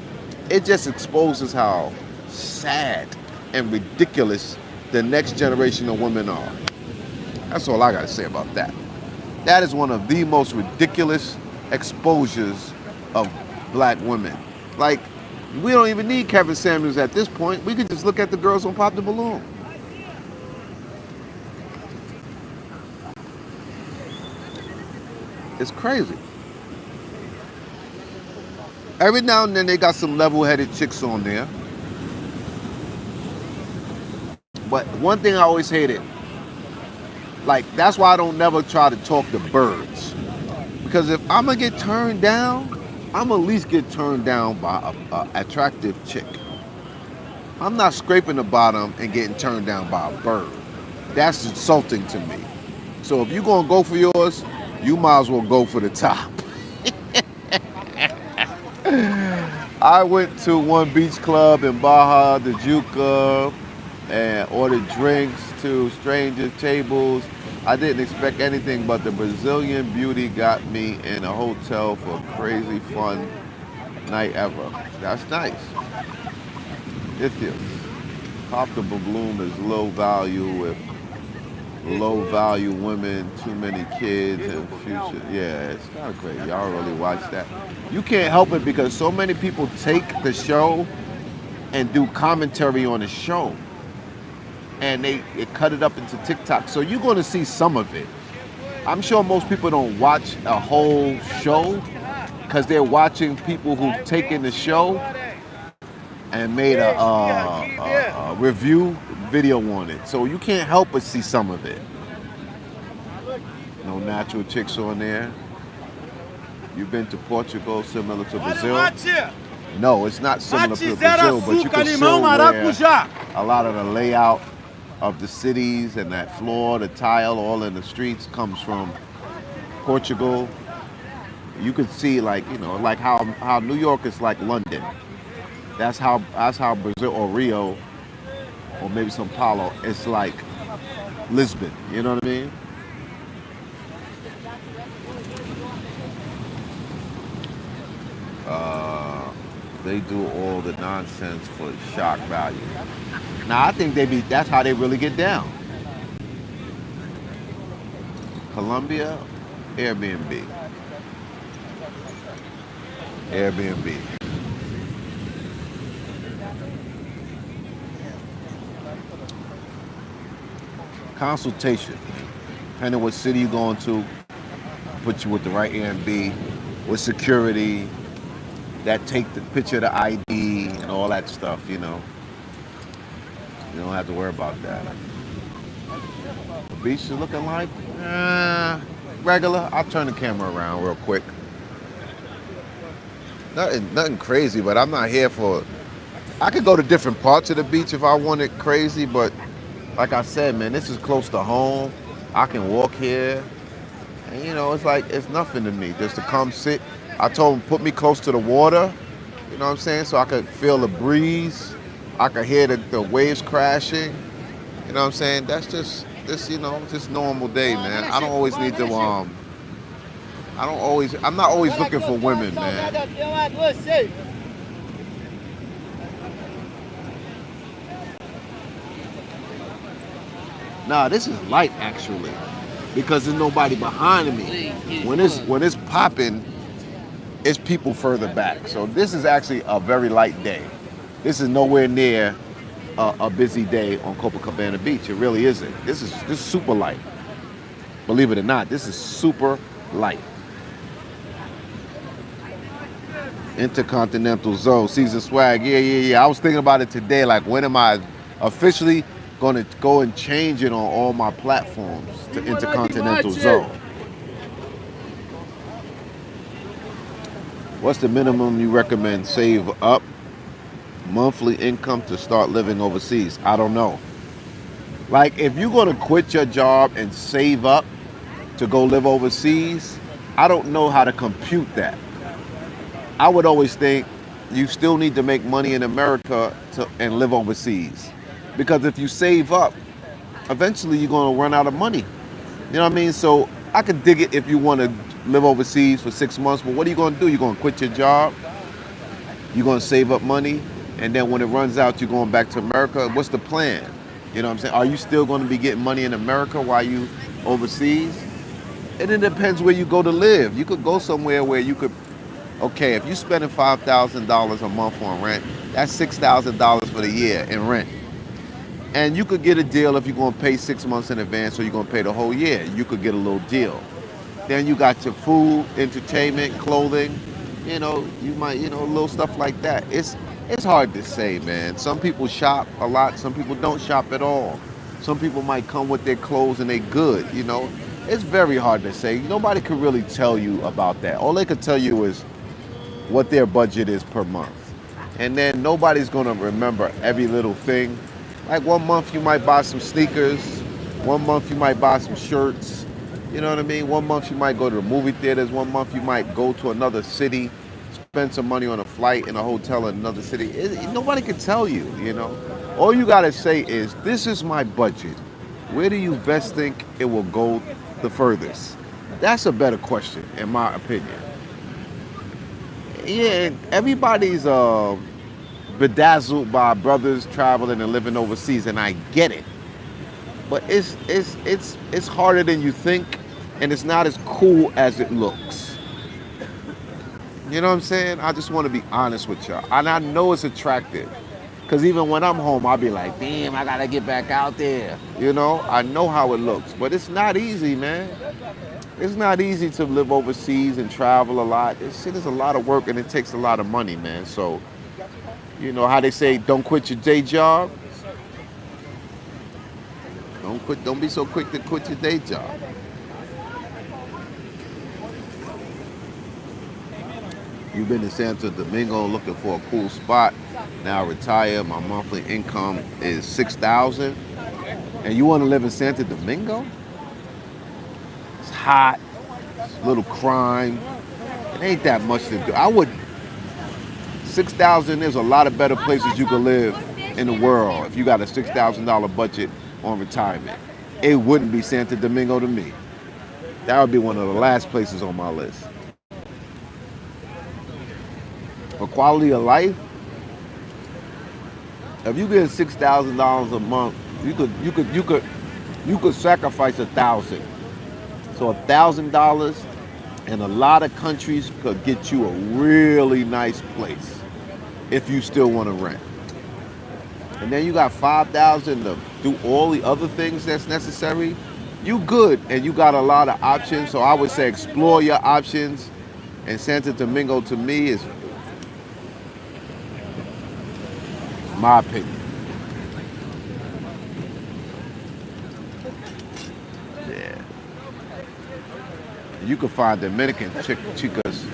it just exposes how sad and ridiculous the next generation of women are. That's all I gotta say about that. That is one of the most ridiculous exposures of black women. Like, we don't even need Kevin Samuels at this point. We could just look at the girls on Pop the Balloon. It's crazy. Every now and then they got some level-headed chicks on there. But one thing I always hated, like that's why I don't never try to talk to birds. Because if I'm gonna get turned down, I'm at least get turned down by a attractive chick. I'm not scraping the bottom and getting turned down by a bird. That's insulting to me. So if you're gonna go for yours, you might as well go for the top. I went to one beach club in Baja de Juca and ordered drinks to stranger tables. I didn't expect anything, but the Brazilian beauty got me in a hotel for a crazy fun night ever. That's nice. It is. Pop the Balloon is low value with low value women, too many kids, and future. Yeah, it's kind of crazy. Y'all really watch that. You can't help it because so many people take the show and do commentary on the show. And they cut it up into TikTok. So you're going to see some of it. I'm sure most people don't watch a whole show because they're watching people who've taken the show and made a review video on it. So you can't help but see some of it. No natural chicks on there. You've been to Portugal, similar to Brazil? No, it's not similar to Brazil, but you can show where a lot of the layout of the cities and that floor, the tile, all in the streets comes from Portugal. You could see like, you know, like how New York is like London. That's how Brazil or Rio or maybe Sao Paulo, it's like Lisbon, you know what I mean? They do all the nonsense for shock value. Now I think that's how they really get down. Colombia, Airbnb. Airbnb. Consultation. Depending on what city you're going to, put you with the right Airbnb, with security, that take the picture of the ID and all that stuff, you know. You don't have to worry about that. The beach is looking like regular. I'll turn the camera around real quick. Nothing crazy, but I'm not here for. I could go to different parts of the beach if I wanted crazy, but like I said, man, this is close to home. I can walk here, and you know, it's like it's nothing to me just to come sit. I told him put me close to the water, you know what I'm saying, so I could feel the breeze. I could hear the waves crashing. You know what I'm saying? That's just you know, just normal day, man. I don't always need to I'm not always looking for women, man. Nah, this is light actually. because there's nobody behind me. When it's popping, it's people further back. So this is actually a very light day. This is nowhere near a busy day on Copacabana Beach. It really isn't. This is super light. Believe it or not, this is super light. Intercontinental Zone, Season Swag. Yeah. I was thinking about it today. Like, when am I officially going to go and change it on all my platforms to Intercontinental Zone? What's the minimum you recommend save up monthly income to start living overseas? I don't know. Like, if you're going to quit your job and save up to go live overseas, I don't know how to compute that. I would always think you still need to make money in America and live overseas. Because if you save up, eventually you're going to run out of money. You know what I mean? So I could dig it if you want to live overseas for 6 months, but what are you going to do? You're going to quit your job, you're going to save up money, and then when it runs out, you're going back to America. What's the plan? You know what I'm saying? Are you still going to be getting money in America while you overseas? And it depends where you go to live. You could go somewhere where you could, okay, if you're spending $5,000 a month on rent, that's $6,000 for the year in rent. And you could get a deal if you're going to pay 6 months in advance or you're going to pay the whole year. You could get a little deal. Then you got your food, entertainment, clothing, you might, little stuff like that. It's hard to say, man. Some people shop a lot, some people don't shop at all. Some people might come with their clothes and they good. It's very hard to say. Nobody could really tell you about that. All they could tell you is what their budget is per month. And then nobody's gonna remember every little thing. Like, 1 month you might buy some sneakers, 1 month you might buy some shirts. You know what I mean? 1 month you might go to the movie theaters. 1 month you might go to another city, spend some money on a flight in a hotel in another city. Nobody can tell you. All you gotta say is, this is my budget. Where do you best think it will go the furthest? That's a better question, in my opinion. Yeah, everybody's bedazzled by brothers traveling and living overseas, and I get it. But it's harder than you think, and it's not as cool as it looks. You know what I'm saying? I just want to be honest with y'all. And I know it's attractive. Because even when I'm home, I'll be like, damn, I got to get back out there. I know how it looks. But it's not easy, man. It's not easy to live overseas and travel a lot. This shit is a lot of work, and it takes a lot of money, man. So, how they say, don't quit your day job? Don't be so quick to quit your day job. You've been to Santo Domingo looking for a cool spot. Now retire. My monthly income is $6,000. And you want to live in Santo Domingo? It's hot. It's a little crime. It ain't that much to do. 6,000. There's a lot of better places you can live in the world if you got a $6,000 budget on retirement. It wouldn't be Santo Domingo to me. That would be one of the last places on my list. For quality of life, if you get $6,000 a month, you could sacrifice 1,000. So $1,000 in a lot of countries could get you a really nice place if you still want to rent. And then you got 5,000 to do all the other things that's necessary. You good, and you got a lot of options. So I would say explore your options. And Santo Domingo to me is my opinion. Yeah. You could find Dominican chicas.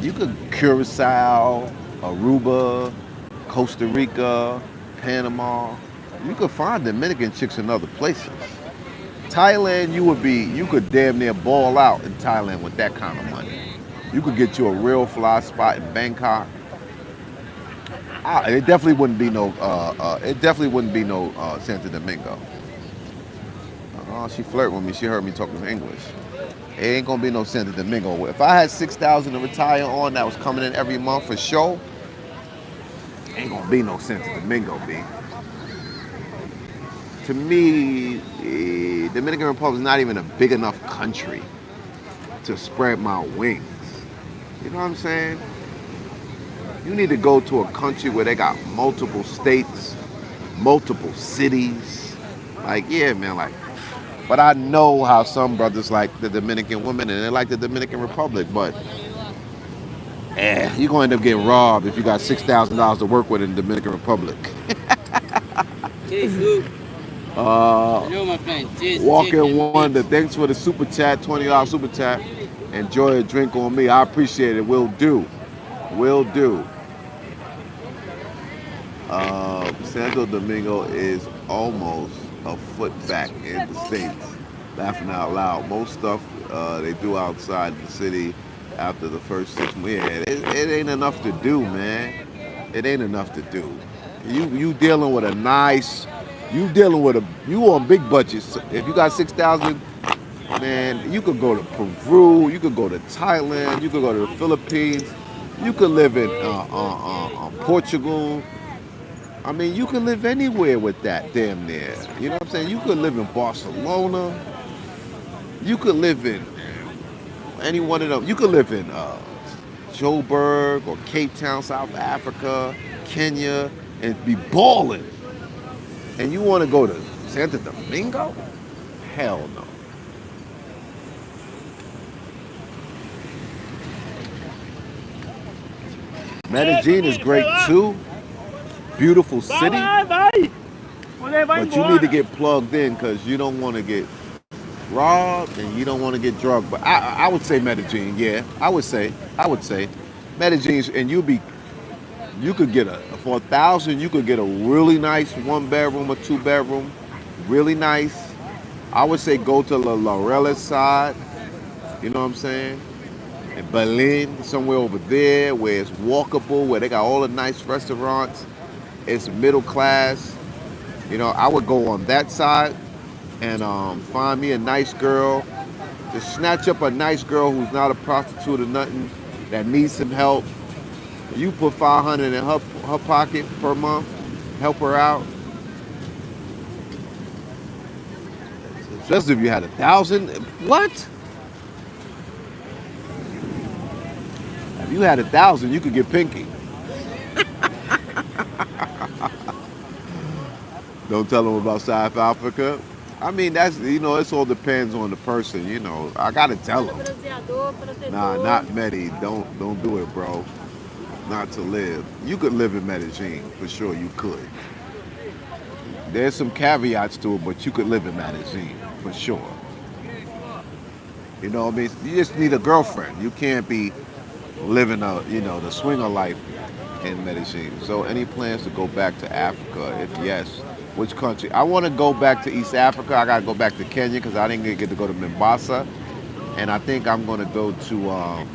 You could Curacao, Aruba, Costa Rica, Panama. You could find Dominican chicks in other places. Thailand, you could damn near ball out in Thailand with that kind of money. You could get you a real fly spot in Bangkok. It definitely wouldn't be no. Santo Domingo. She flirted with me. She heard me talking English. It ain't gonna be no Santo Domingo. If I had 6,000 to retire on that was coming in every month for sure, ain't gonna be no Santo Domingo, B. to me, Dominican Republic is not even a big enough country to spread my wings. You know what I'm saying? You need to go to a country where they got multiple states, multiple cities. Like, yeah, man, like. But I know how some brothers like the Dominican women and they like the Dominican Republic, but you're going to end up getting robbed if you got $6,000 to work with in the Dominican Republic. Jesus. Uh, Hello, my friend. Cheers, Walking chicken, Wonder, beach. thanks for the super chat, $20 super chat. Enjoy a drink on me. I appreciate it. Will do. Will do. Santo Domingo is almost a foot back in the States. Laughing out loud. Most stuff they do outside the city after the first 6 months. Yeah, it ain't enough to do, man. It ain't enough to do. You dealing with a nice, you on big budgets. If you got 6,000, man, you could go to Peru, you could go to Thailand, you could go to the Philippines, you could live in Portugal. I mean, you could live anywhere with that damn near. You know what I'm saying? You could live in Barcelona. You could live in any one of them. You could live in Joburg or Cape Town, South Africa, Kenya, and be balling. And you want to go to Santo Domingo? Hell no. Medellin is great too. Beautiful city. But you need to get plugged in because you don't want to get robbed and you don't want to get drugged. But I would say Medellin, yeah. I would say Medellin, and you could get for 1,000, you could get a really nice 1 bedroom or 2 bedroom, really nice. I would say go to the Laurel side. You know what I'm saying? In Berlin, somewhere over there where it's walkable, where they got all the nice restaurants. It's middle class. You know, I would go on that side and find me a nice girl. Just snatch up a nice girl who's not a prostitute or nothing, that needs some help. You put 500 in her pocket per month, help her out. Especially if you had 1,000. What? If you had 1,000, you could get Pinky. Don't tell them about South Africa. I mean, it all depends on the person, I gotta tell them. Nah, not Medi. Don't do it, bro. Not to live. You could live in Medellin, for sure you could. There's some caveats to it, but you could live in Medellin, for sure. You know what I mean? You just need a girlfriend. You can't be living the swinger life in Medellin. So any plans to go back to Africa? If yes, which country? I want to go back to East Africa. I got to go back to Kenya because I didn't get to go to Mombasa. And I think I'm going to go to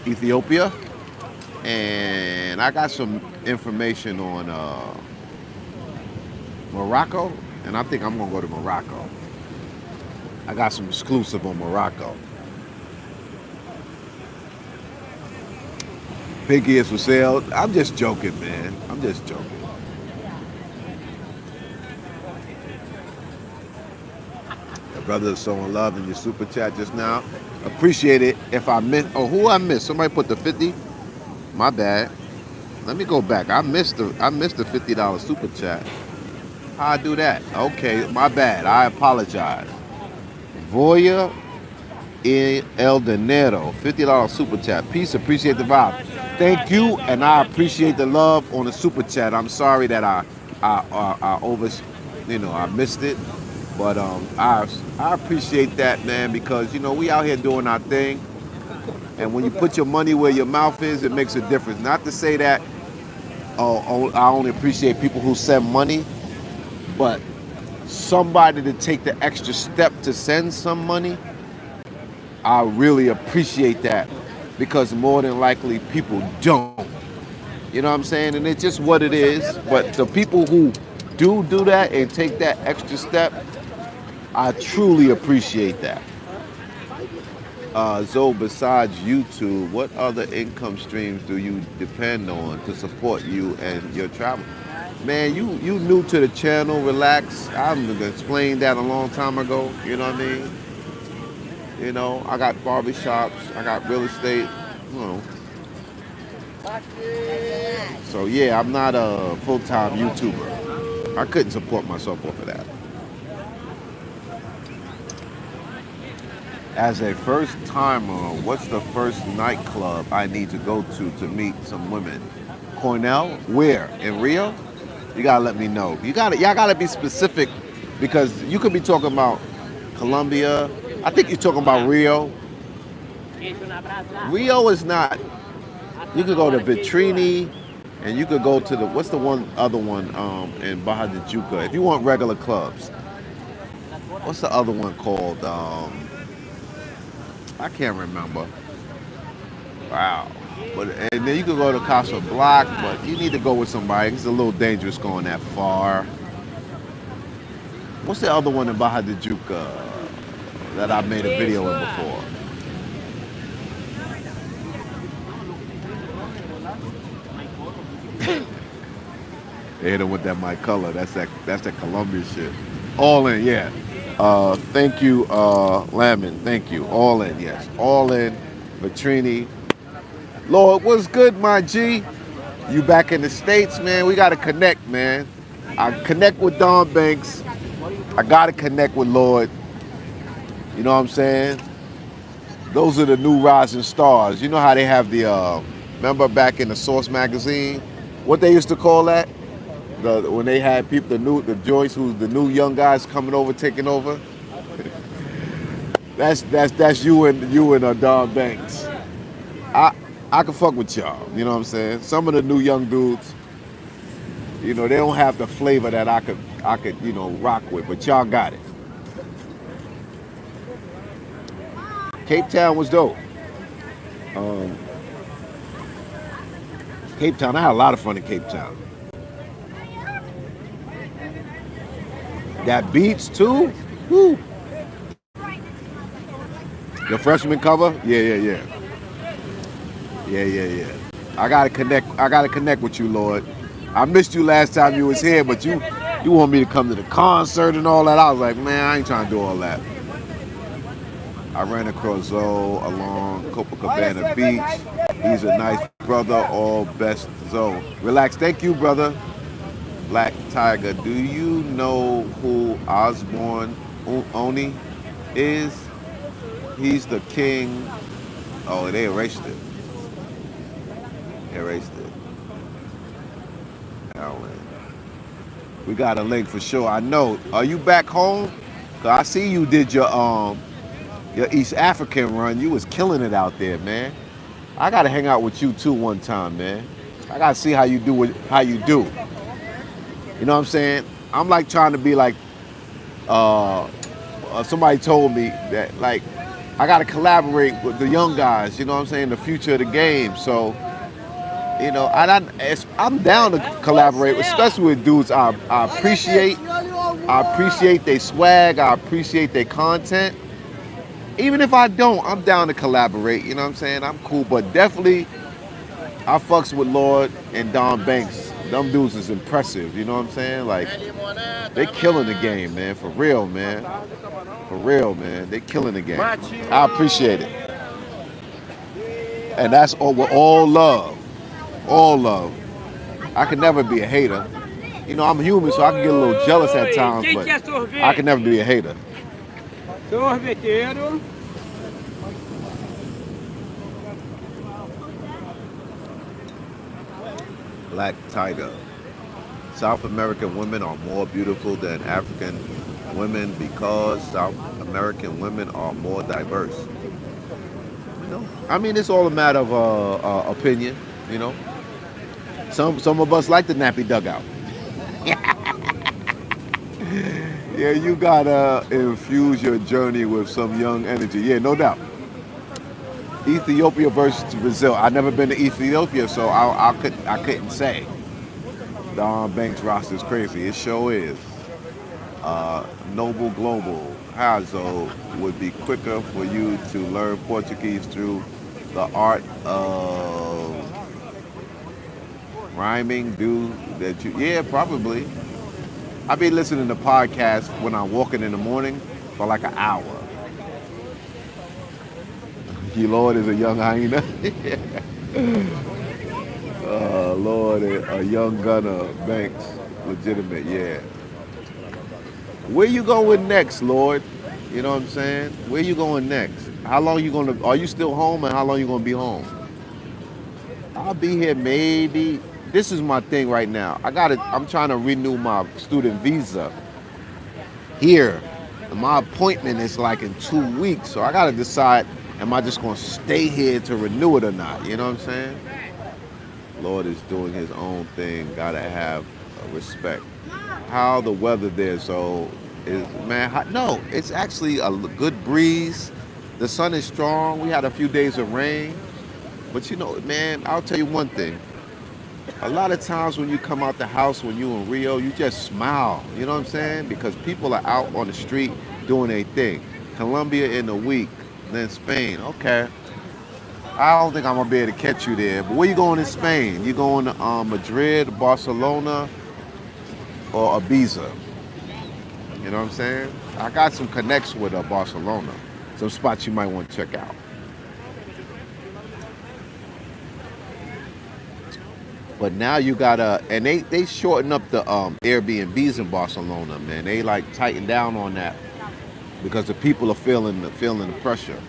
Ethiopia. And I got some information on Morocco. And I think I'm going to go to Morocco. I got some exclusive on Morocco. Pinky is for sale. I'm just joking, man. I'm just joking. Your brother is showing love in your super chat just now. Appreciate it. If I missed, who I missed? Somebody put the 50. My bad. Let me go back. I missed the $50 super chat. How I do that? Okay, my bad. I apologize. Voya El Dinero, $50 super chat. Peace, appreciate the vibe. Thank you, and I appreciate the love on the super chat. I'm sorry that I missed it, but I appreciate that, man, because we out here doing our thing, and when you put your money where your mouth is, it makes a difference. Not to say that I only appreciate people who send money, but somebody to take the extra step to send some money, I really appreciate that, because more than likely people don't. You know what I'm saying? And it's just what it is. But the people who do that and take that extra step, I truly appreciate that. Zoe, besides YouTube, what other income streams do you depend on to support you and your travel? Man, you new to the channel, relax. I've explained that a long time ago. You know what I mean? You know, I got barber shops, I got real estate. You know, so yeah, I'm not a full-time YouTuber. I couldn't support myself off of that. As a first timer, what's the first nightclub I need to go to meet some women? Cornell? Where? In Rio? You gotta let me know. Y'all gotta be specific because you could be talking about Colombia. I think you're talking about Rio. Rio is not. You could go to Vitrini, and you could go to the what's the one other one in Baja de Juca. If you want regular clubs, what's the other one called? I can't remember. Wow. But and then you could go to Casa Block, but you need to go with somebody. It's a little dangerous going that far. What's the other one in Baja de Juca that I made a video in before? They hit him with that my color. That's that Columbia shit. All in, yeah. Thank you, Lamin. Thank you. All in, yes. All in. Vitrini. Lord, what's good, my G? You back in the States, man. We gotta connect, man. I connect with Don Banks. I gotta connect with Lord. You know what I'm saying? Those are the new rising stars. You know how they have the remember back in the Source magazine? What they used to call that? When they had people, the joints who's the new young guys coming over, taking over. That's you and Don Banks. I I can fuck with y'all. You know what I'm saying? Some of the new young dudes, you know, they don't have the flavor that I could rock with, but y'all got it. Cape Town was dope. Um, Cape Town, I had a lot of fun in Cape Town. That beach too. Woo. The freshman cover? Yeah. Yeah. I gotta connect. I gotta connect with you, Lord. I missed you last time you was here, but you want me to come to the concert and all that. I was like, man, I ain't trying to do all that. I ran across Zoe along Copacabana Beach. He's a nice brother. All best, Zoe. Relax. Thank you, brother. Black Tiger. Do you know who Osborne Oni is? He's the king. Oh, they erased it. Erased it. Alan. We got a link for sure. I know. Are you back home? 'Cause I see you did your East African run. You was killing it out there, man. I gotta hang out with you too one time, man. I gotta see how you do. You know what I'm saying? I'm like trying to be like. Somebody told me that like I gotta collaborate with the young guys. You know what I'm saying? The future of the game. So. You know, I'm down to collaborate, especially with dudes I appreciate. I appreciate their swag. I appreciate their content. Even if I don't, I'm down to collaborate. You know what I'm saying? I'm cool, but definitely I fucks with Lord and Don Banks. Them dudes is impressive. You know what I'm saying? Like they killing the game, man. For real, man. For real, man. They killing the game. I appreciate it, and that's all love. All love. I can never be a hater. You know, I'm human, so I can get a little jealous at times, but I can never be a hater. Sorveteiro. Black Tiger. South American women are more beautiful than African women because South American women are more diverse. You know, I mean, it's all a matter of opinion. You know, some of us like the nappy dugout. Yeah, you gotta infuse your journey with some young energy. Yeah, no doubt. Ethiopia versus Brazil. I've never been to Ethiopia, so I couldn't say. Don Banks roster is crazy. It sure is. Noble Global. Hazo would be quicker for you to learn Portuguese through the art of Rhyming, do that you? Yeah, probably. I be listening to podcasts when I'm walking in the morning for like an hour. Your Lord is a young hyena. Lord, a young gunner, Banks, legitimate, yeah. Where you going next, Lord? You know what I'm saying? Where you going next? How long you gonna? Are you still home, and how long you gonna be home? I'll be here maybe. This is my thing right now. I'm trying to renew my student visa here. And my appointment is like in 2 weeks, so I gotta decide: am I just gonna stay here to renew it or not? You know what I'm saying? Lord is doing His own thing. Gotta have respect. How the weather there, so is man? Hot? No, it's actually a good breeze. The sun is strong. We had a few days of rain, but you know, man, I'll tell you one thing. A lot of times when you come out the house when you in Rio, you just smile. You know what I'm saying? Because people are out on the street doing their thing. Colombia in a week, then Spain. Okay. I don't think I'm gonna be able to catch you there. But where you going in Spain? You going to Madrid, Barcelona, or Ibiza? You know what I'm saying? I got some connects with Barcelona. Some spots you might want to check out. But now you gotta, and they shorten up the Airbnbs in Barcelona, man. They like tighten down on that because the people are feeling the pressure.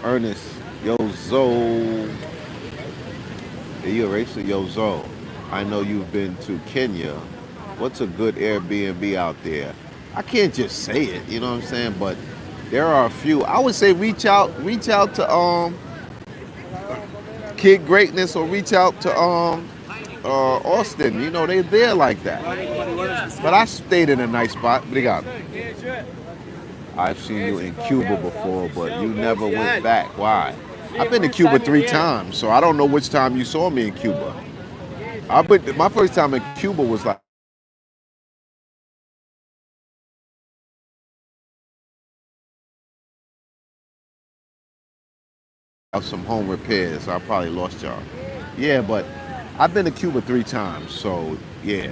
Ernest, yo Zo, are you a racer? Yo Zo, I know you've been to Kenya. What's a good Airbnb out there? I can't just say it, you know what I'm saying? But there are a few. I would say reach out to Kid Greatness or reach out to Austin. You know, they're there like that. But I stayed in a nice spot. Obrigado. I've seen you in Cuba before, but you never went back. Why? I've been to Cuba 3 times, so I don't know which time you saw me in Cuba. My first time in Cuba was like some home repairs. So I probably lost y'all. Yeah, but I've been to Cuba 3 times, so yeah.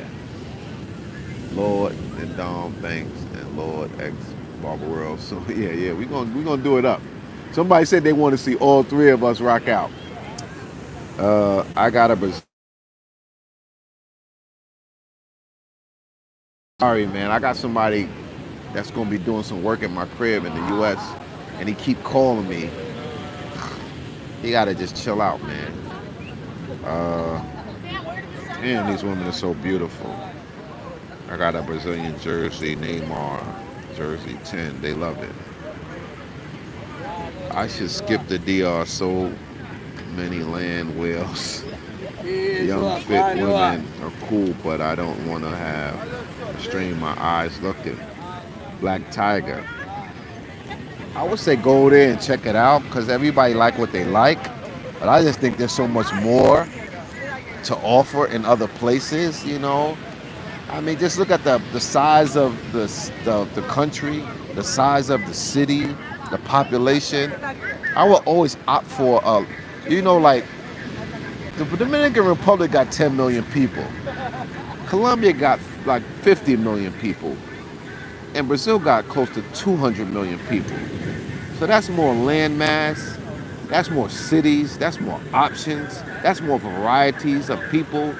Lord and Dom Banks and Lord X Barber World. So yeah, we gonna do it up. Somebody said they want to see all three of us rock out. I got a sorry man, I got somebody that's gonna be doing some work at my crib in the US and he keep calling me. He gotta just chill out, man. And these women are so beautiful. I got a Brazilian jersey, Neymar jersey 10. They love it. I should skip the DR. So many land whales. Young fit women are cool, but I don't want to have strain my eyes looking. Black Tiger. I would say go there and check it out because everybody like what they like. But I just think there's so much more to offer in other places, you know. I mean, just look at the size of the country, the size of the city, the population. I will always opt for, like the Dominican Republic got 10 million people. Colombia got like 50 million people. And Brazil got close to 200 million people. So that's more land mass, that's more cities, that's more options, that's more varieties of people.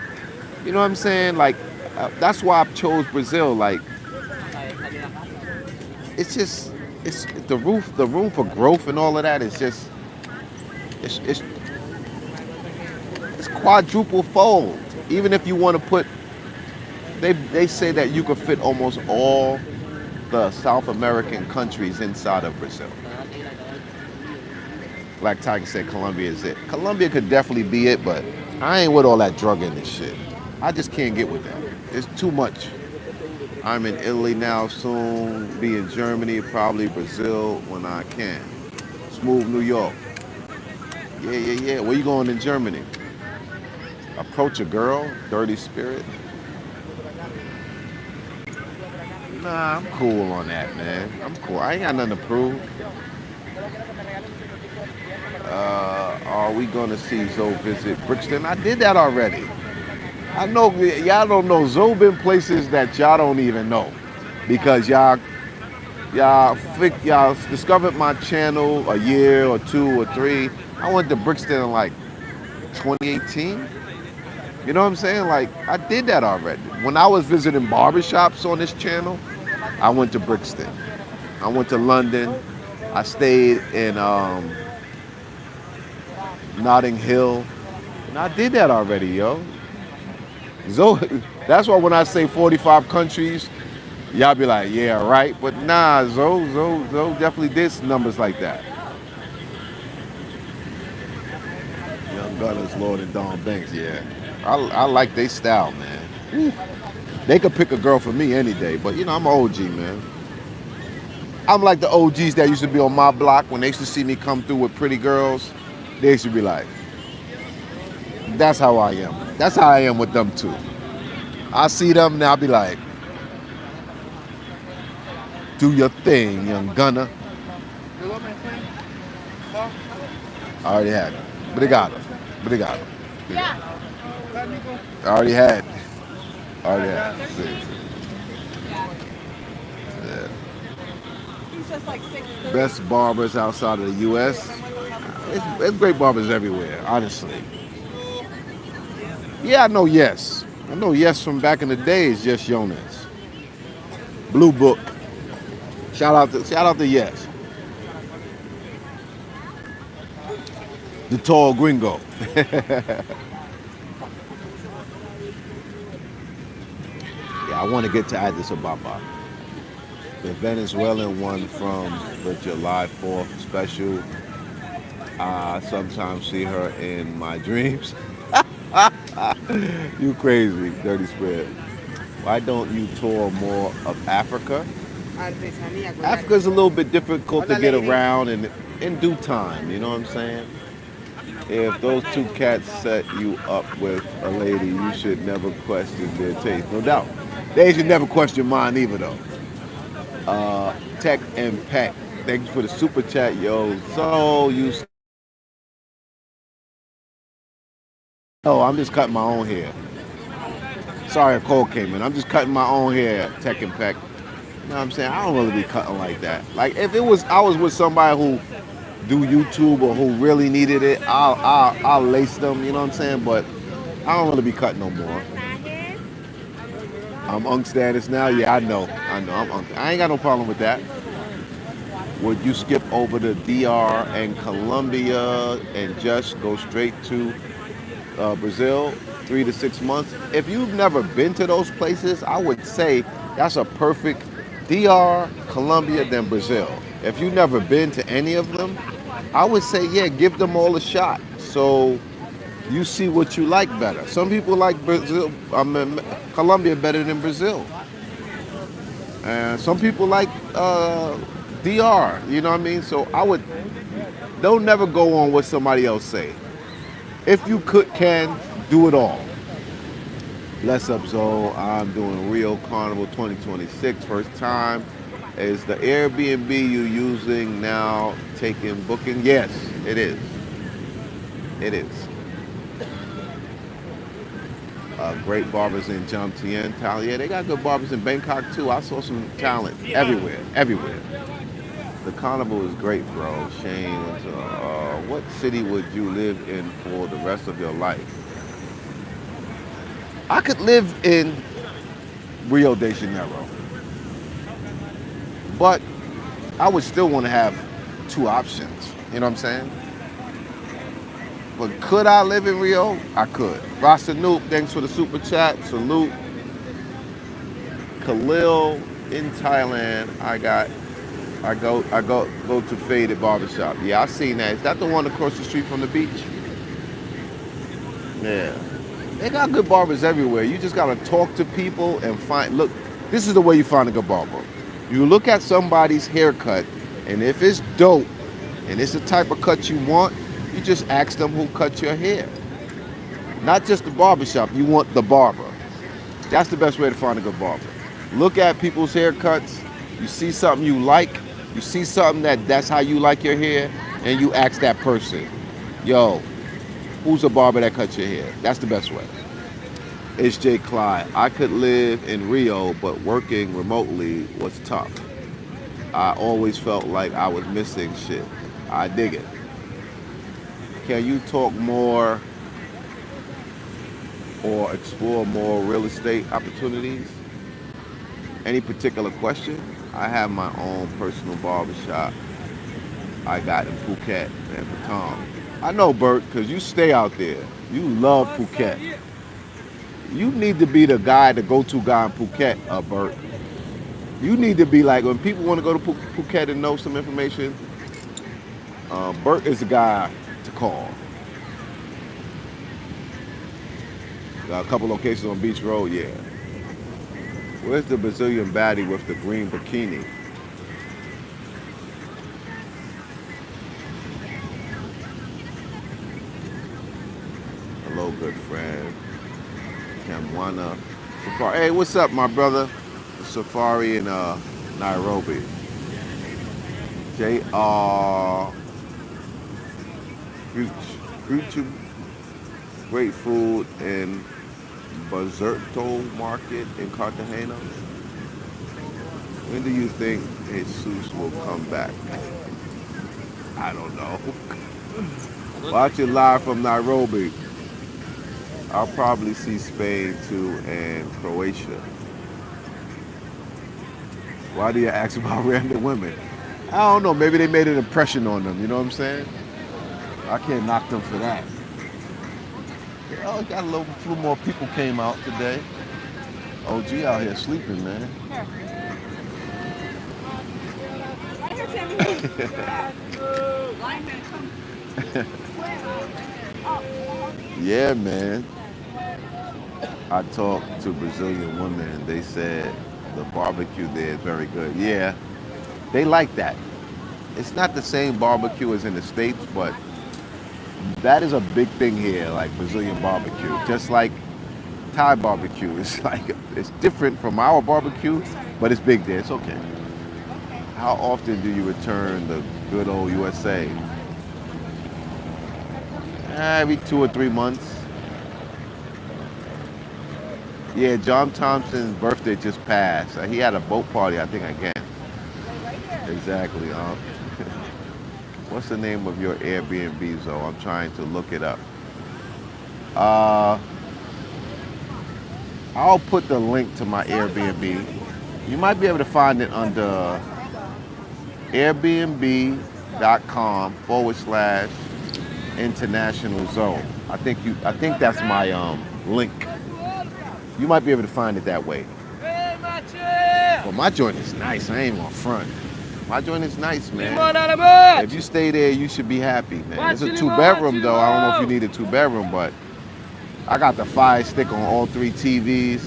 You know what I'm saying? Like, that's why I chose Brazil. Like, it's the room for growth and all of that is just, it's quadruple fold. Even if you want to put, they say that you could fit almost all the South American countries inside of Brazil. Black Tiger said Colombia is it. Colombia could definitely be it, but I ain't with all that drug in this shit. I just can't get with that. It's too much. I'm in Italy now, soon be in Germany, probably Brazil when I can. Smooth New York. Yeah. Where you going in Germany? Approach a girl, dirty spirit. Nah, I'm cool on that, man. I'm cool. I ain't got nothing to prove. are we gonna see Zoe visit Brixton? I did that already. I know y'all don't know. Zoe been places that y'all don't even know because y'all discovered my channel a year or two or three. I went to Brixton in like 2018. You know what I'm saying? Like I did that already. When I was visiting barbershops on this channel, I went to Brixton. I went to London. I stayed in Notting Hill. And I did that already, yo. Zoe, that's why when I say 45 countries, y'all be like, yeah, right. But nah, Zoe definitely did some numbers like that. Young Gunners, Lord and Dawn Banks, yeah. I like their style, man. Woo. They could pick a girl for me any day, but you know, I'm an OG, man. I'm like the OGs that used to be on my block when they used to see me come through with pretty girls. They used to be like, that's how I am. That's how I am with them too. I see them now, I'll be like, do your thing, young gunner. I already had it. But they got him. Yeah. I already had. See. Yeah. He's just like 6'3". Best barbers outside of the U.S. It's great barbers everywhere, honestly. Yeah, I know Yes. I know Yes from back in the days, Yes Jonas. Blue Book. Shout out to Yes. The tall gringo. Yeah, I want to get to Addis Ababa. The Venezuelan one from the July 4th special. I sometimes see her in my dreams. You crazy, Dirty Spread. Why don't you tour more of Africa? Africa's a little bit difficult to get around and in due time, you know what I'm saying? If those two cats set you up with a lady, you should never question their taste. No doubt. They should never question mine either, though. Tech and Pack. Thank you for the super chat, yo. So you. Oh, I'm just cutting my own hair. Sorry, a call came in. I'm just cutting my own hair, Tech and Pack. You know what I'm saying? I don't really be cutting like that. Like if I was with somebody who do YouTube or who really needed it, I'll lace them. You know what I'm saying? But I don't really be cutting no more. I'm unk status now. Yeah, I know. I'm unk. I ain't got no problem with that. Would you skip over the DR and Colombia and just go straight to Brazil, 3 to 6 months? If you've never been to those places, I would say that's a perfect DR, Colombia, then Brazil. If you've never been to any of them, I would say, yeah, give them all a shot. So you see what you like better. Some people like Colombia better than Brazil. And some people like DR, you know what I mean? So don't never go on what somebody else say. If you can, do it all. Bless up, Zoe. I'm doing Rio Carnival 2026, first time. Is the Airbnb you using now taking booking? Yes, it is. It is. Great barbers in Jomtien, Thailand. Yeah, they got good barbers in Bangkok too. I saw some talent everywhere. The carnival is great, bro. Shane, what city would you live in for the rest of your life? I could live in Rio de Janeiro, but I would still want to have two options. You know what I'm saying? But could I live in Rio? I could. Rasta Noop, thanks for the super chat. Salute. Khalil in Thailand. I go to Faded Barbershop. Yeah, I seen that. Is that the one across the street from the beach? Yeah. They got good barbers everywhere. You just gotta talk to people and look, this is the way you find a good barber. You look at somebody's haircut, and if it's dope, and it's the type of cut you want, you just ask them who cut your hair. Not just the barbershop, you want the barber. That's the best way to find a good barber. Look at people's haircuts, you see something you like, you see something that's how you like your hair, and you ask that person, yo, Who's a barber that cuts your hair? That's the best way. It's Jay Clyde. I could live in Rio, but working remotely was tough. I always felt like I was missing shit. I dig it. Can you talk more or explore more real estate opportunities? Any particular question? I have my own personal barbershop I got in Phuket and Batam. I know, Bert, because you stay out there. You love Phuket. You need to be the guy, the go-to guy in Phuket, Bert. You need to be like, when people want to go to Phuket and know some information, Bert is the guy to call. Got a couple locations on Beach Road, yeah. Where's the Brazilian baddie with the green bikini? Hello, good friend. Kamwana Safari. Hey, what's up, my brother? Safari in Nairobi. J.R. Future. Great food in Bazerto Market in Cartagena. When do you think Jesus will come back? I don't know. Watch it live from Nairobi. I'll probably see Spain too and Croatia. Why do you ask about random women? I don't know. Maybe they made an impression on them. You know what I'm saying? I can't knock them for that. Oh, got a little few more people came out today. OG out here sleeping, man. Yeah, man. I talked to Brazilian women and they said the barbecue there is very good. Yeah, they like that. It's not the same barbecue as in the States, but that is a big thing here, like Brazilian barbecue. Just like Thai barbecue. It's like, it's different from our barbecue, but it's big there. It's okay. How often do you return the good old USA? Every 2 or 3 months. Yeah, John Thompson's birthday just passed. He had a boat party, I think, again. Exactly. What's the name of your Airbnb, Zoe? I'm trying to look it up. Uh, I'll put the link to my Airbnb. You might be able to find it under airbnb.com/international zone. I think that's my link. You might be able to find it that way. Well, my joint is nice. I ain't gonna front. My joint is nice, man. If you stay there, you should be happy, man. It's a 2-bedroom, though. I don't know if you need a 2-bedroom, but I got the Fire Stick on all 3 TVs,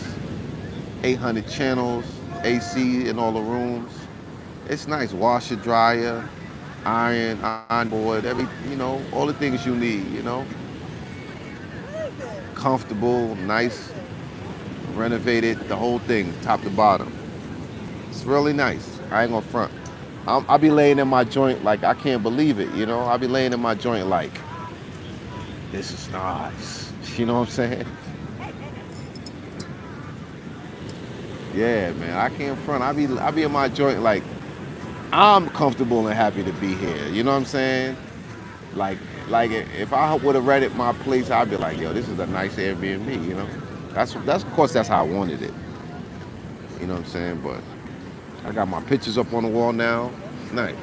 800 channels, AC in all the rooms. It's nice. Washer, dryer, iron board, all the things you need, Comfortable, nice, renovated, the whole thing, top to bottom. It's really nice. I ain't gonna front. I'll be laying in my joint like I can't believe it, I'll be laying in my joint like, this is nice. You know what I'm saying? Yeah, man, I can't front. I'll be in my joint like, I'm comfortable and happy to be here. You know what I'm saying? Like if I would have rented my place, I'd be like, yo, this is a nice Airbnb, That's of course that's how I wanted it. You know what I'm saying? But I got my pictures up on the wall now. Nice.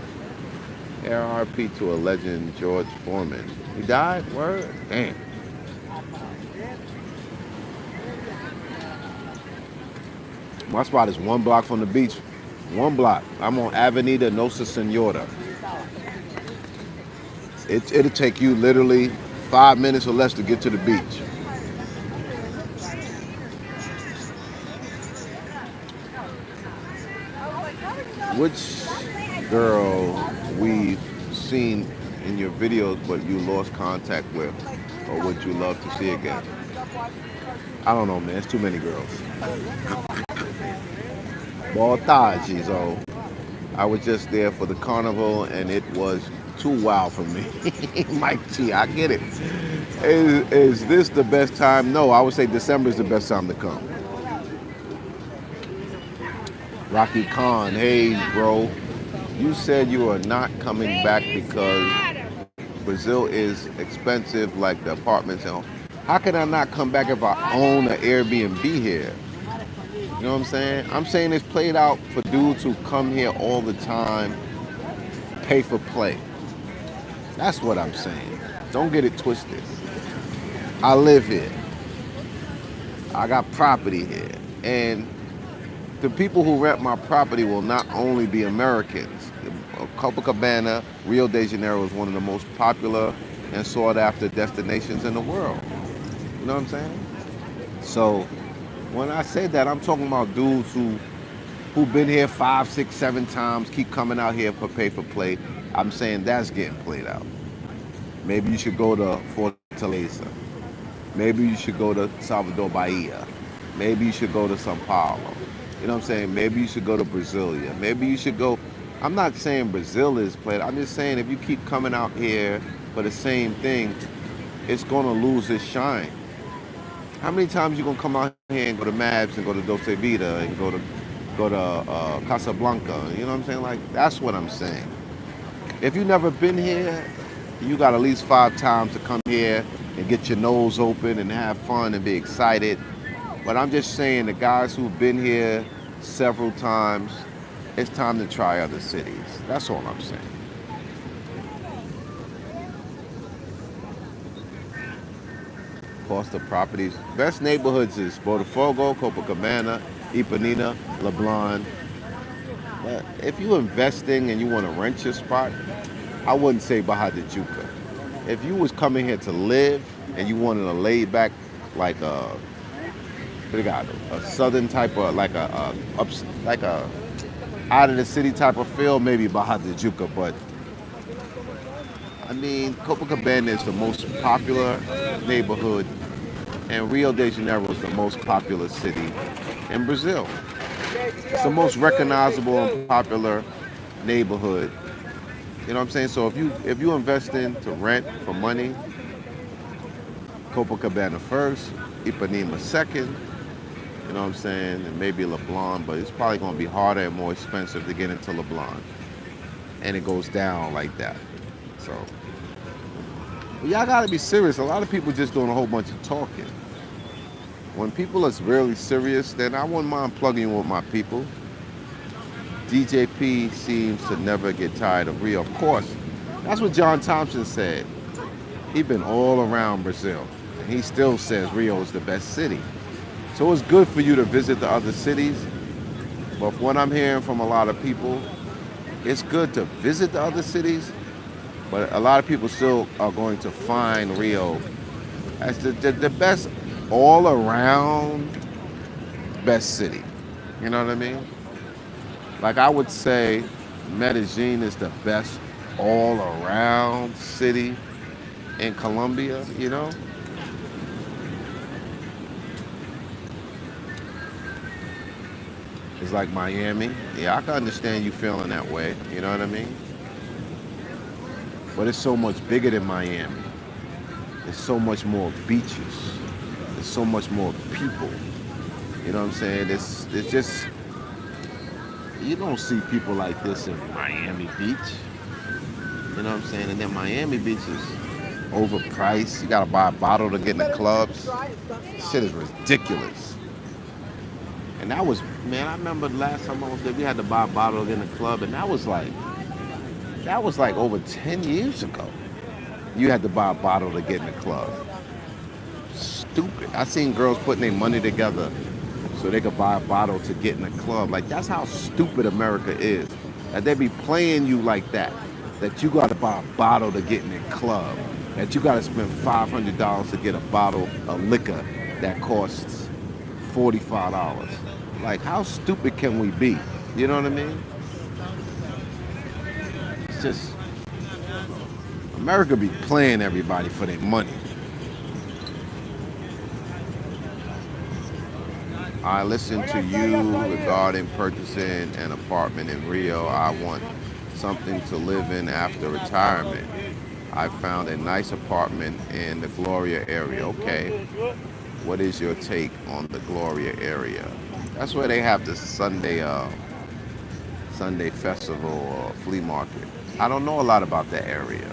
RIP to a legend, George Foreman. He died? Word? Damn. My spot is 1 block from the beach. 1 block. I'm on Avenida Nossa Senhora. It'll take you literally 5 minutes or less to get to the beach. Which girl we've seen in your videos but you lost contact with, or would you love to see again? I don't know, man. It's too many girls. Boa tarde, so I was just there for the carnival and it was too wild for me. Mike G, I get it. Is this the best time? No, I would say December is the best time to come. Rocky Khan, hey bro, you said you are not coming back because Brazil is expensive, like the apartments. And how can I not come back if I own an Airbnb here? You know what I'm saying? I'm saying it's played out for dudes who come here all the time, pay for play. That's what I'm saying. Don't get it twisted. I live here. I got property here. And the people who rent my property will not only be Americans. Copacabana, Rio de Janeiro is one of the most popular and sought after destinations in the world. You know what I'm saying? So when I say that, I'm talking about dudes who've been here 5, 6, 7 times, keep coming out here for pay for play. I'm saying that's getting played out. Maybe you should go to Fortaleza. Maybe you should go to Salvador Bahia. Maybe you should go to Sao Paulo. You know what I'm saying? Maybe you should go to Brasilia. Maybe you should go. I'm not saying Brazil is played. I'm just saying if you keep coming out here for the same thing, it's gonna lose its shine. How many times you gonna come out here and go to Mabs and go to Dolce Vita and go to Casablanca? You know what I'm saying? Like that's what I'm saying. If you've never been here, you got at least 5 times to come here and get your nose open and have fun and be excited. But I'm just saying the guys who've been here several times, it's time to try other cities. That's all I'm saying. Cost of properties. Best neighborhoods is Botafogo, Copacabana, Ipanema, Leblon. But if you're investing and you want to rent your spot, I wouldn't say Baja de Juca. If you was coming here to live and you wanted a laid back, like a, what do you got, a southern type of, like a out of the city type of feel, maybe Baja de Juca. But I mean, Copacabana is the most popular neighborhood, and Rio de Janeiro is the most popular city in Brazil. It's the most recognizable and popular neighborhood. You know what I'm saying? So if you invest in to rent for money, Copacabana first, Ipanema second, you know what I'm saying, and maybe Leblon, but it's probably going to be harder and more expensive to get into Leblon. And it goes down like that. So, but y'all got to be serious. A lot of people just doing a whole bunch of talking. When people are really serious, then I wouldn't mind plugging in with my people. DJP seems to never get tired of Rio. Of course, that's what John Thompson said. He's been all around Brazil, and he still says Rio is the best city. So it's good for you to visit the other cities, but from what I'm hearing from a lot of people, it's good to visit the other cities, but a lot of people still are going to find Rio as the best all around best city. You know what I mean? Like I would say Medellin is the best all around city in Colombia, you know? It's like Miami. Yeah, I can understand you feeling that way, you know what I mean? But it's so much bigger than Miami. There's so much more beaches. There's so much more people. You know what I'm saying? It's just, you don't see people like this in Miami Beach. You know what I'm saying? And then Miami Beach is overpriced. You gotta buy a bottle to get in the clubs. Shit is ridiculous. And that was, man, I remember the last time I was there, we had to buy a bottle to get in the club, and that was like over 10 years ago. You had to buy a bottle to get in the club. Stupid. I seen girls putting their money together so they could buy a bottle to get in the club. Like, that's how stupid America is. That they be playing you like that. That you got to buy a bottle to get in the club. That you got to spend $500 to get a bottle of liquor that costs $45. Like, how stupid can we be? You know what I mean? It's just, America be playing everybody for their money. I listened to you regarding purchasing an apartment in Rio. I want something to live in after retirement. I found a nice apartment in the Gloria area. Okay, what is your take on the Gloria area? That's where they have the Sunday festival or flea market. I don't know a lot about that area.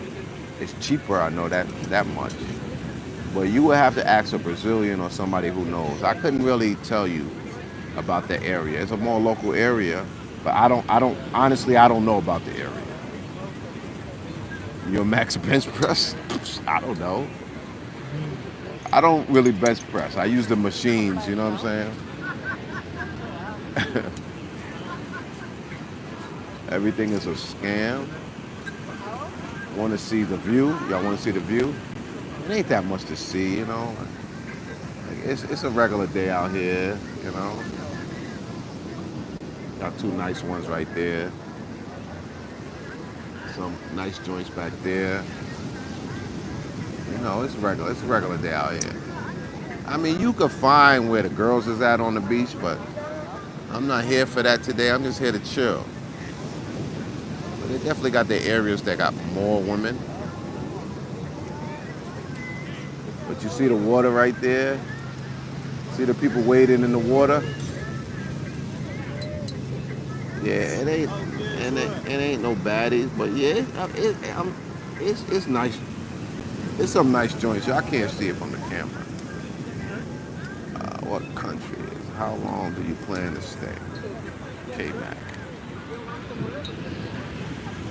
It's cheaper, I know that much. But you would have to ask a Brazilian or somebody who knows. I couldn't really tell you about the area. It's a more local area, but honestly, I don't know about the area. Your max bench press? I don't know. I don't really bench press. I use the machines, you know what I'm saying? Everything is a scam. Want to see the view? Y'all want to see the view? It ain't that much to see, you know. Like, it's a regular day out here, you know. Got two nice ones right there. Some nice joints back there. You know, it's regular. It's a regular day out here. I mean, you could find where the girls is at on the beach, but I'm not here for that today. I'm just here to chill. But they definitely got their areas that got more women. But you see the water right there? See the people wading in the water? Yeah, it ain't no baddies, but yeah, it's nice. It's some nice joints. I can't see it from the camera. What country is? How long do you plan to stay? K-Mac.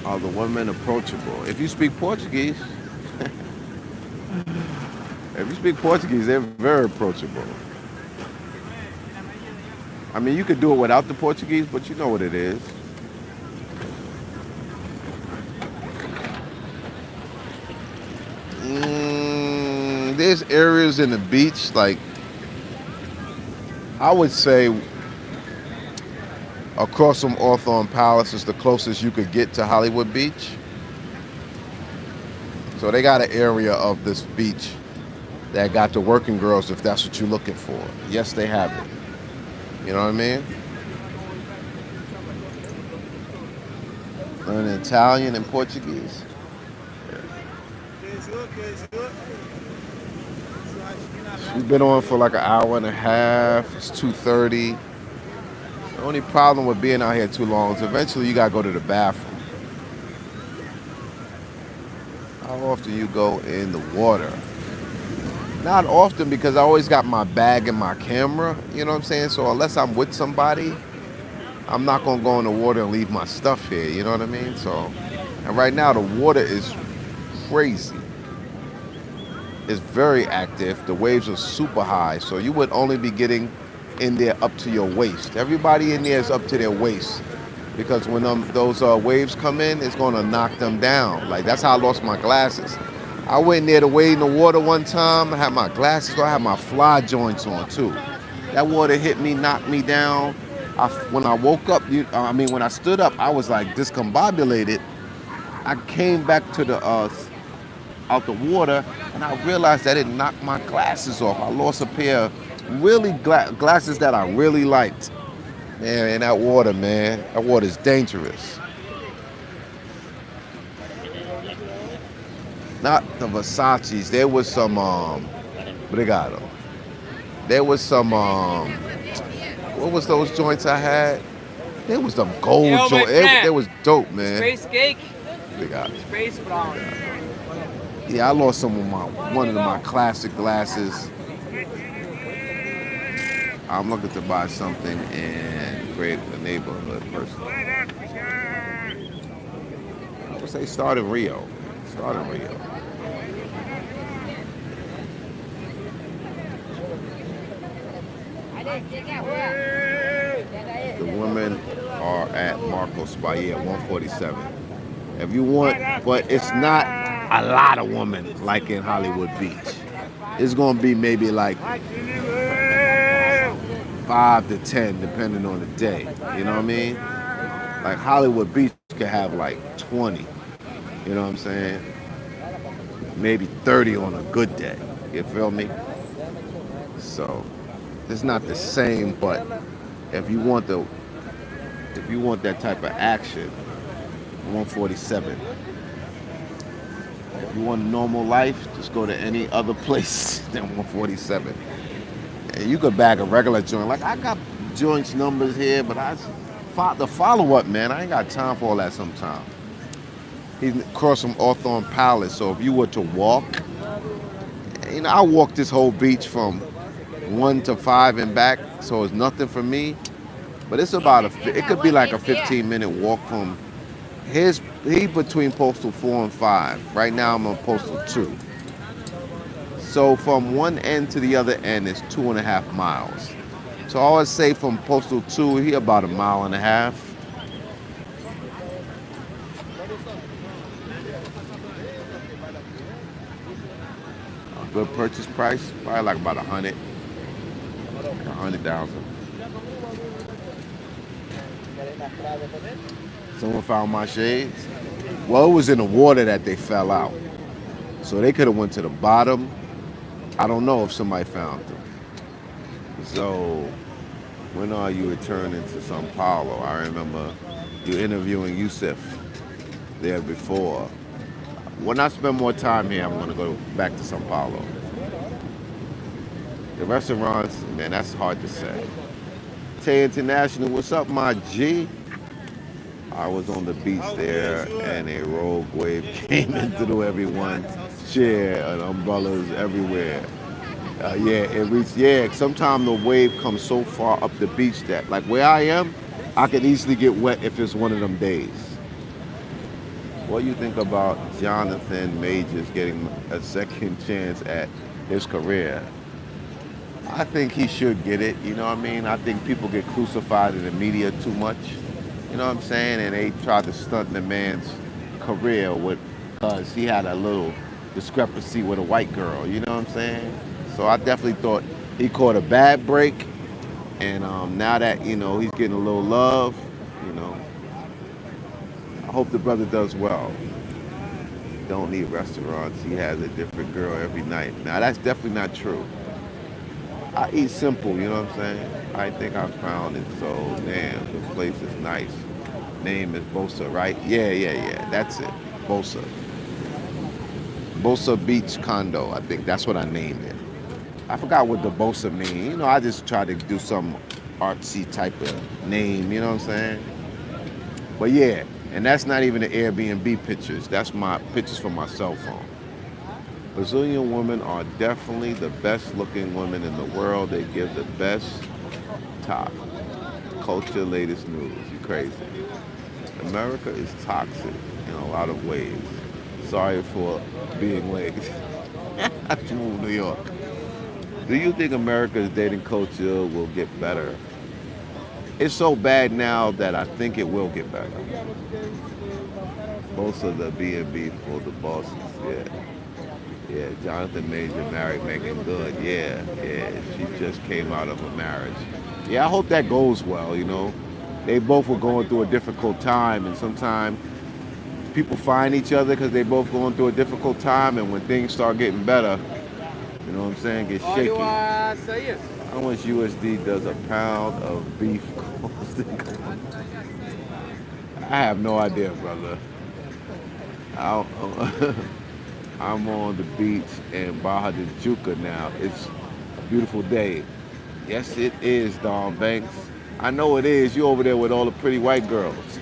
Are the women approachable? If you speak Portuguese, they're very approachable. I mean, you could do it without the Portuguese, but you know what it is. There's areas in the beach, like I would say across from Hawthorne Palace is the closest you could get to Hollywood Beach. So they got an area of this beach that got the working girls if that's what you're looking for. Yes, they have it. You know what I mean? Learning Italian and Portuguese. We've been on for like an hour and a half. It's 2:30. The only problem with being out here too long is eventually you gotta go to the bathroom. How often you go in the water? Not often because I always got my bag and my camera. You know what I'm saying? So unless I'm with somebody, I'm not gonna go in the water and leave my stuff here. You know what I mean? So, and right now the water is crazy. It's very active. The waves are super high, so you would only be getting in there up to your waist. Everybody in there is up to their waist because when those waves come in, it's gonna knock them down. Like that's how I lost my glasses. I went in there to wade in the water one time. I had my glasses on. I had my fly joints on too. That water hit me, knocked me down. When I woke up, when I stood up, I was like discombobulated. I came back to the out the water, and I realized that it knocked my glasses off. I lost a pair of really glasses that I really liked. Man, in that water, man, that water is dangerous. Not the Versace's. There was some Brigado. There was some what was those joints I had? There was some gold joint. It was dope, man. Space cake. Brigado. Space brown. Yeah, I lost one of my classic glasses. I'm looking to buy something in the neighborhood personally. I would say start in Rio. Start in Rio. The women are at Marcos Bahia 147. If you want, but it's not a lot of women like in Hollywood Beach. It's gonna be maybe like 5 to 10 depending on the day. You know what I mean? Like Hollywood Beach could have like 20. You know what I'm saying? Maybe 30 on a good day. You feel me? So it's not the same, but if you want that type of action, 147. If you want a normal life, just go to any other place than 147. And you could bag a regular joint. Like I got joints numbers here, but the follow up, man, I ain't got time for all that sometimes. He's across from Hawthorne Palace, so if you were to walk, I walk this whole beach from 1 to 5 and back, so it's nothing for me. But it's about it could be like a 15-minute walk from he between postal 4 and 5. Right now I'm on postal 2. So from one end to the other end is 2.5 miles. So I always say from postal 2, he about a mile and a half. A good purchase price, probably like about 100,000. Someone found my shades. Well, it was in the water that they fell out. So they could have went to the bottom. I don't know if somebody found them. So when are you returning to Sao Paulo? I remember you interviewing Yusuf there before. When I spend more time here, I'm going to go back to Sao Paulo. The restaurants, man, that's hard to say. Tay International, what's up, my G? I was on the beach there, and a rogue wave came and threw everyone chair and umbrellas everywhere. Yeah, it reached. Yeah, sometimes the wave comes so far up the beach that, like where I am, I could easily get wet if it's one of them days. What do you think about Jonathan Majors getting a second chance at his career? I think he should get it. You know what I mean? I think people get crucified in the media too much. You know what I'm saying? And they tried to stunt the man's career because he had a little discrepancy with a white girl. You know what I'm saying? So I definitely thought he caught a bad break. And now that, he's getting a little love, I hope the brother does well. Don't need restaurants. He has a different girl every night. Now, that's definitely not true. I eat simple, you know what I'm saying? I think I found it. So, damn, the place is nice. Name is Bosa, right? Yeah. That's it. Bosa. Bosa Beach Condo. I think that's what I named it. I forgot what the Bosa mean. I just tried to do some artsy type of name, you know what I'm saying? But yeah, and that's not even the Airbnb pictures. That's my pictures from my cell phone. Brazilian women are definitely the best looking women in the world. They give the best top. Culture latest news. You crazy. America is toxic in a lot of ways. Sorry for being late. I have to move to New York. Do you think America's dating culture will get better? It's so bad now that I think it will get better. Most of the B&B for the bosses, yeah. Jonathan Major married Megan Good, yeah. She just came out of a marriage. Yeah, I hope that goes well, They both were going through a difficult time, and sometimes people find each other because they both going through a difficult time, and when things start getting better, you know what I'm saying, get shaky. How much USD does a pound of beef cost? I have no idea, brother. I'm on the beach in Barra de Juca now. It's a beautiful day. Yes, it is, Dawn Banks. I know it is. You over there with all the pretty white girls.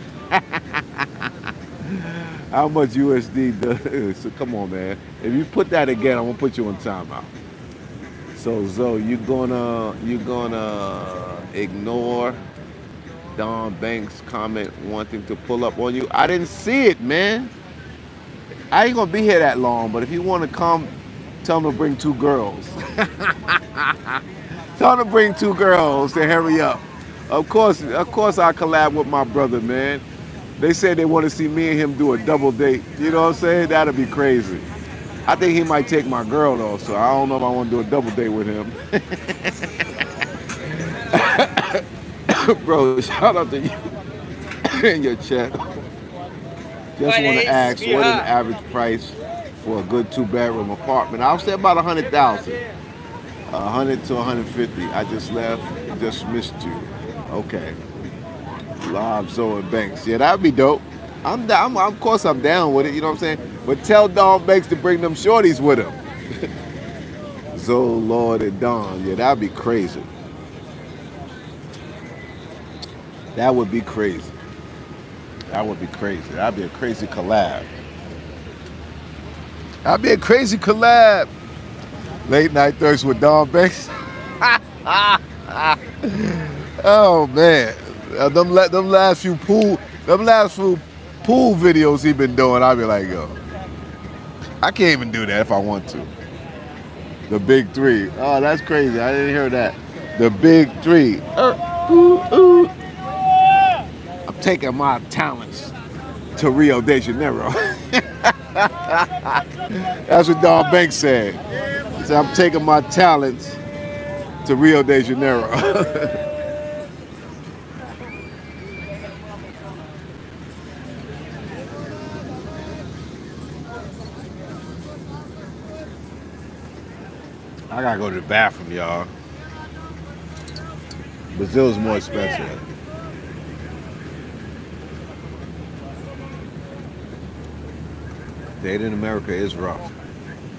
How much USD does? So come on, man. If you put that again, I'm gonna put you on timeout. So Zoe, you gonna ignore Dawn Banks' comment wanting to pull up on you? I didn't see it, man. I ain't gonna be here that long, but if you want to come, tell them to bring 2 girls. Tell them to bring 2 girls and hurry up. Of course, I collab with my brother, man. They said they want to see me and him do a double date. You know what I'm saying? That'd be crazy. I think he might take my girl though, so I don't know if I want to do a double date with him. Bro, shout out to you in your chat. Just want to ask, what is the average price for a good 2-bedroom apartment? I'll say about 100,000, 100 to 150. I just left, just missed you. Okay. Live Zoe Banks. Yeah, that'd be dope. I'm down. Of course, I'm down with it. You know what I'm saying? But tell Don Banks to bring them shorties with him. Zoe, Lord, and Don. Yeah, that'd be crazy. That would be crazy. That would be crazy. That'd be a crazy collab. That'd be a crazy collab. Late night thirst with Don Banks. Oh man, them last few pool videos he been doing. I'd be like, yo, I can't even do that if I want to. The big three. Oh, that's crazy. I didn't hear that. The big three. Ooh, ooh. I'm taking my talents to Rio de Janeiro. That's what Don Banks said. He said, I'm taking my talents to Rio de Janeiro. I gotta go to the bathroom, y'all. Brazil's more expensive. Dating in America is rough.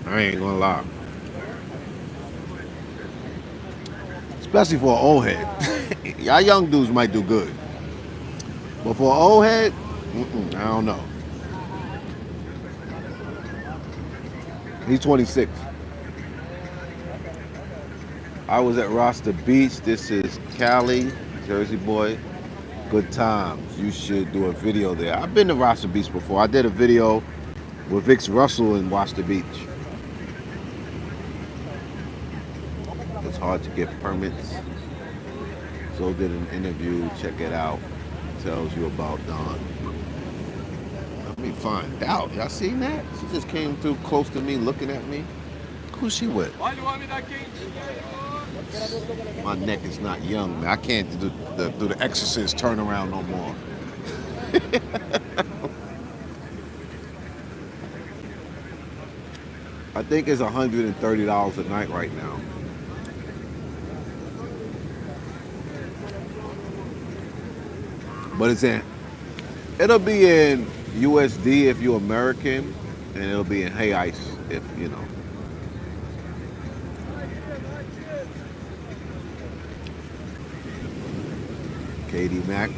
I ain't gonna lie. Especially for an old head. Y'all young dudes might do good. But for an old head, I don't know. He's 26. I was at Rasta Beach. This is Cali, Jersey boy. Good times. You should do a video there. I've been to Rasta Beach before. I did a video with Vix Russell in Rasta Beach. It's hard to get permits. So did an interview. Check it out. Tells you about Dawn. Let me find out. Y'all seen that? She just came through close to me, looking at me. Who's she with? My neck is not young, man. I can't do the Exorcist turnaround no more. I think it's $130 a night right now. But it'll be in USD if you're American, and it'll be in Hey Ice if you know. Katie Mack.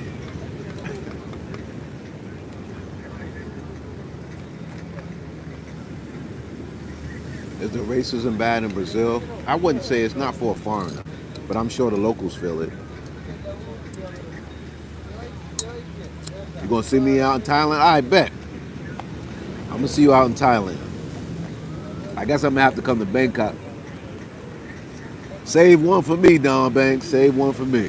Is the racism bad in Brazil? I wouldn't say it's not for a foreigner, but I'm sure the locals feel it. You gonna see me out in Thailand? I bet. I'm gonna see you out in Thailand. I guess I'm gonna have to come to Bangkok. Save one for me, Don Banks. Save one for me.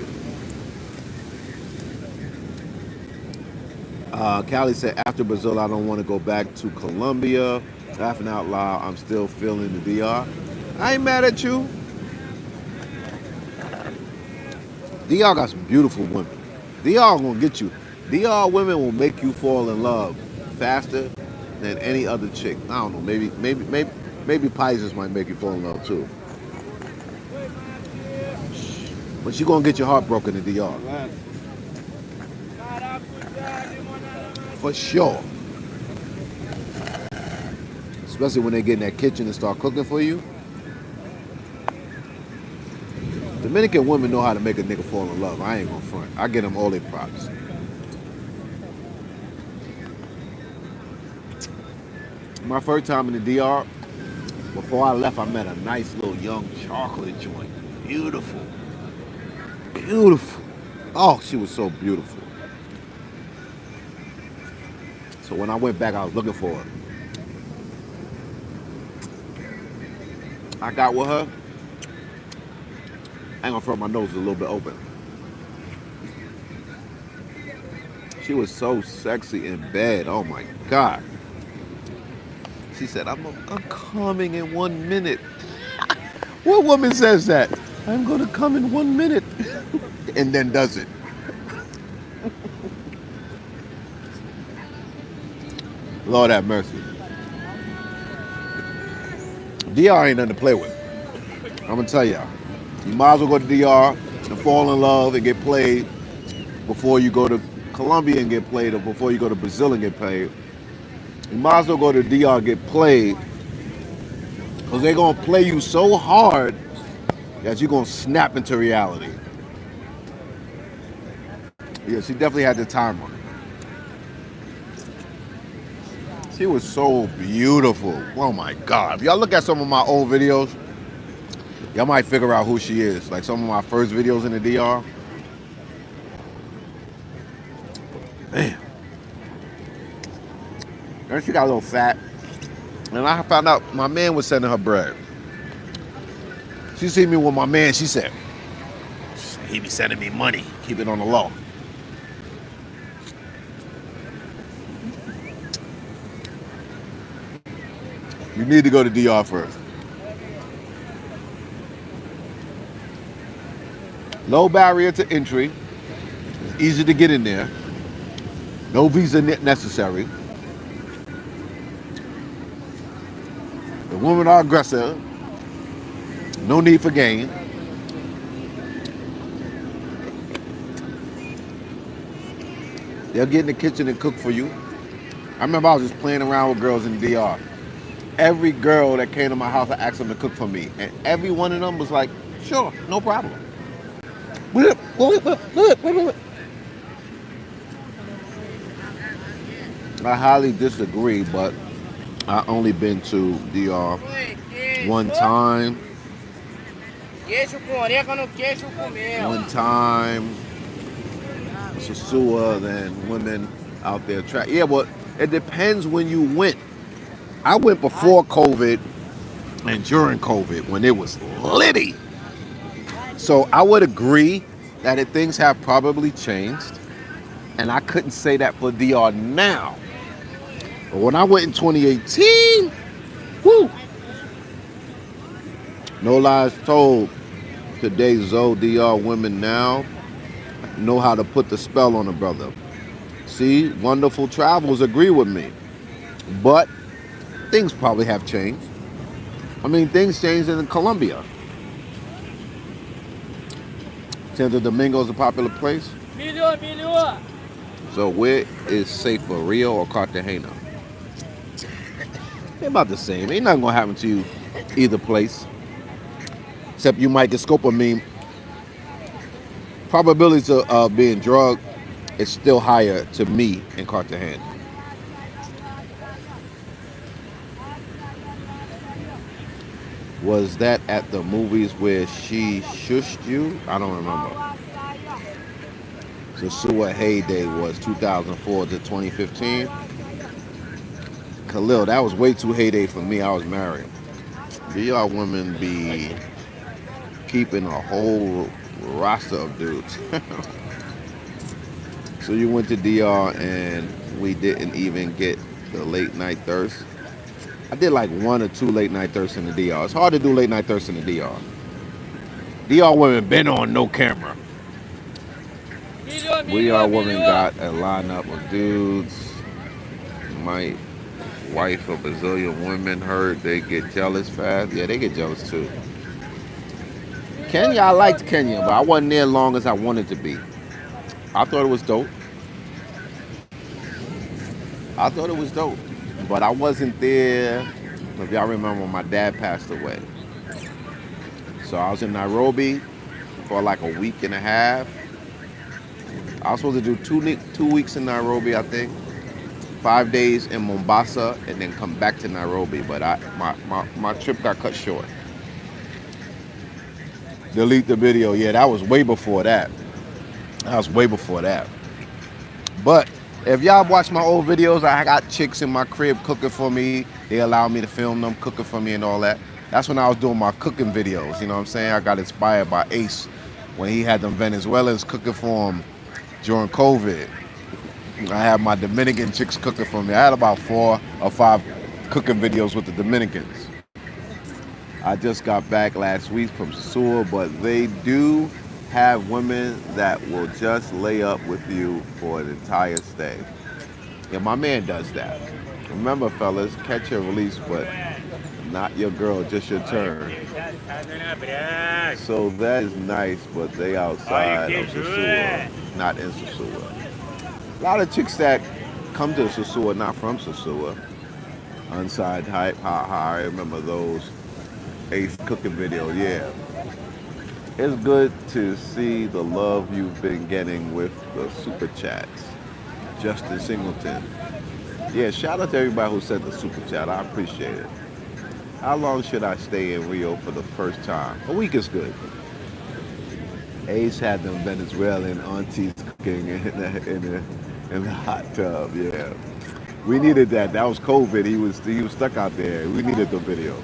Callie said, after Brazil, I don't want to go back to Colombia. Laughing out loud, I'm still feeling the DR. I ain't mad at you. DR got some beautiful women. DR gonna get you. DR women will make you fall in love faster than any other chick. I don't know. Maybe Pisces might make you fall in love too. But you gonna get your heart broken in DR. For sure. Especially when they get in that kitchen and start cooking for you. Dominican women know how to make a nigga fall in love. I ain't gonna front. I get them all their props. My first time in the DR, before I left, I met a nice little young chocolate joint. Beautiful. Beautiful. Oh, she was so beautiful. So when I went back, I was looking for her. I got with her. I ain't gonna front, my nose is a little bit open. She was so sexy in bed. Oh my God. She said, I'm coming in 1 minute. What woman says that? I'm gonna come in 1 minute. And then does it. Lord have mercy. DR ain't nothing to play with. I'm gonna tell y'all. You might as well go to DR and fall in love and get played before you go to Colombia and get played or before you go to Brazil and get played, you might as well go to DR and get played because they're going to play you so hard that you're going to snap into reality. Yeah, she definitely had the timer. She was so beautiful. Oh my God. If y'all look at some of my old videos, y'all might figure out who she is. Like some of my first videos in the DR. Man. And she got a little fat. And I found out my man was sending her bread. She see me with my man, she said, he be sending me money. Keep it on the low. You need to go to DR first. Low barrier to entry. It's easy to get in there. No visa necessary. The women are aggressive. No need for gain. They'll get in the kitchen and cook for you. I remember I was just playing around with girls in the DR. Every girl that came to my house, I asked them to cook for me. And every one of them was like, sure, no problem. I highly disagree, but I only been to DR one time. One time. Sasua, then women out there. Yeah, but it depends when you went. I went before COVID and during COVID when it was litty. So I would agree that things have probably changed. And I couldn't say that for DR now. But when I went in 2018, whoo! No lies told. Today's Zoe DR women now know how to put the spell on a brother. See, wonderful travels agree with me. But things probably have changed. I mean, things changed in Colombia. Santo Domingo is a popular place. So where is safer, Rio or Cartagena? They're about the same. Ain't nothing gonna happen to you either place. Except you might get scopolamine. Probability of being drugged is still higher to me in Cartagena. Was that at the movies where she shushed you? I don't remember. So Sua heyday was 2004 to 2015. Khalil, that was way too heyday for me. I was married. Do y'all women be keeping a whole roster of dudes? So you went to DR and we didn't even get the late night thirst? I did like 1 or 2 late night thirsts in the DR. It's hard to do late night thirsts in the DR. DR women been on no camera. We are women got a lineup of dudes. My wife of Brazilian women heard they get jealous fast. Yeah, they get jealous too. Kenya, I liked Kenya, but I wasn't there long as I wanted to be. I thought it was dope. But I wasn't there, if y'all remember, when my dad passed away. So I was in Nairobi for like a week and a half. I was supposed to do 2 weeks in Nairobi, I think. 5 days in Mombasa and then come back to Nairobi. But my trip got cut short. Delete the video. Yeah, that was way before that. But if y'all watch my old videos, I got chicks in my crib cooking for me. They allow me to film them cooking for me and all that. That's when I was doing my cooking videos. You know what I'm saying? I got inspired by Ace when he had them Venezuelans cooking for him during COVID. I had my Dominican chicks cooking for me. I had about 4 or 5 cooking videos with the Dominicans. I just got back last week from Sewell, but they do have women that will just lay up with you for an entire stay. Yeah, my man does that. Remember, fellas, catch and release, but not your girl, just your turn. So that is nice, but they outside of Sewell, not in Sewell. A lot of chicks that come to Sosua, not from Sosua. Unside hype, ha ha. I remember those Ace cooking videos. Yeah, it's good to see the love you've been getting with the super chats. Justin Singleton. Yeah, shout out to everybody who sent the super chat. I appreciate it. How long should I stay in Rio for the first time? A week is good. Ace had them Venezuelan aunties cooking in the hot tub. Yeah, we needed that. That was COVID. He was stuck out there. We needed the video.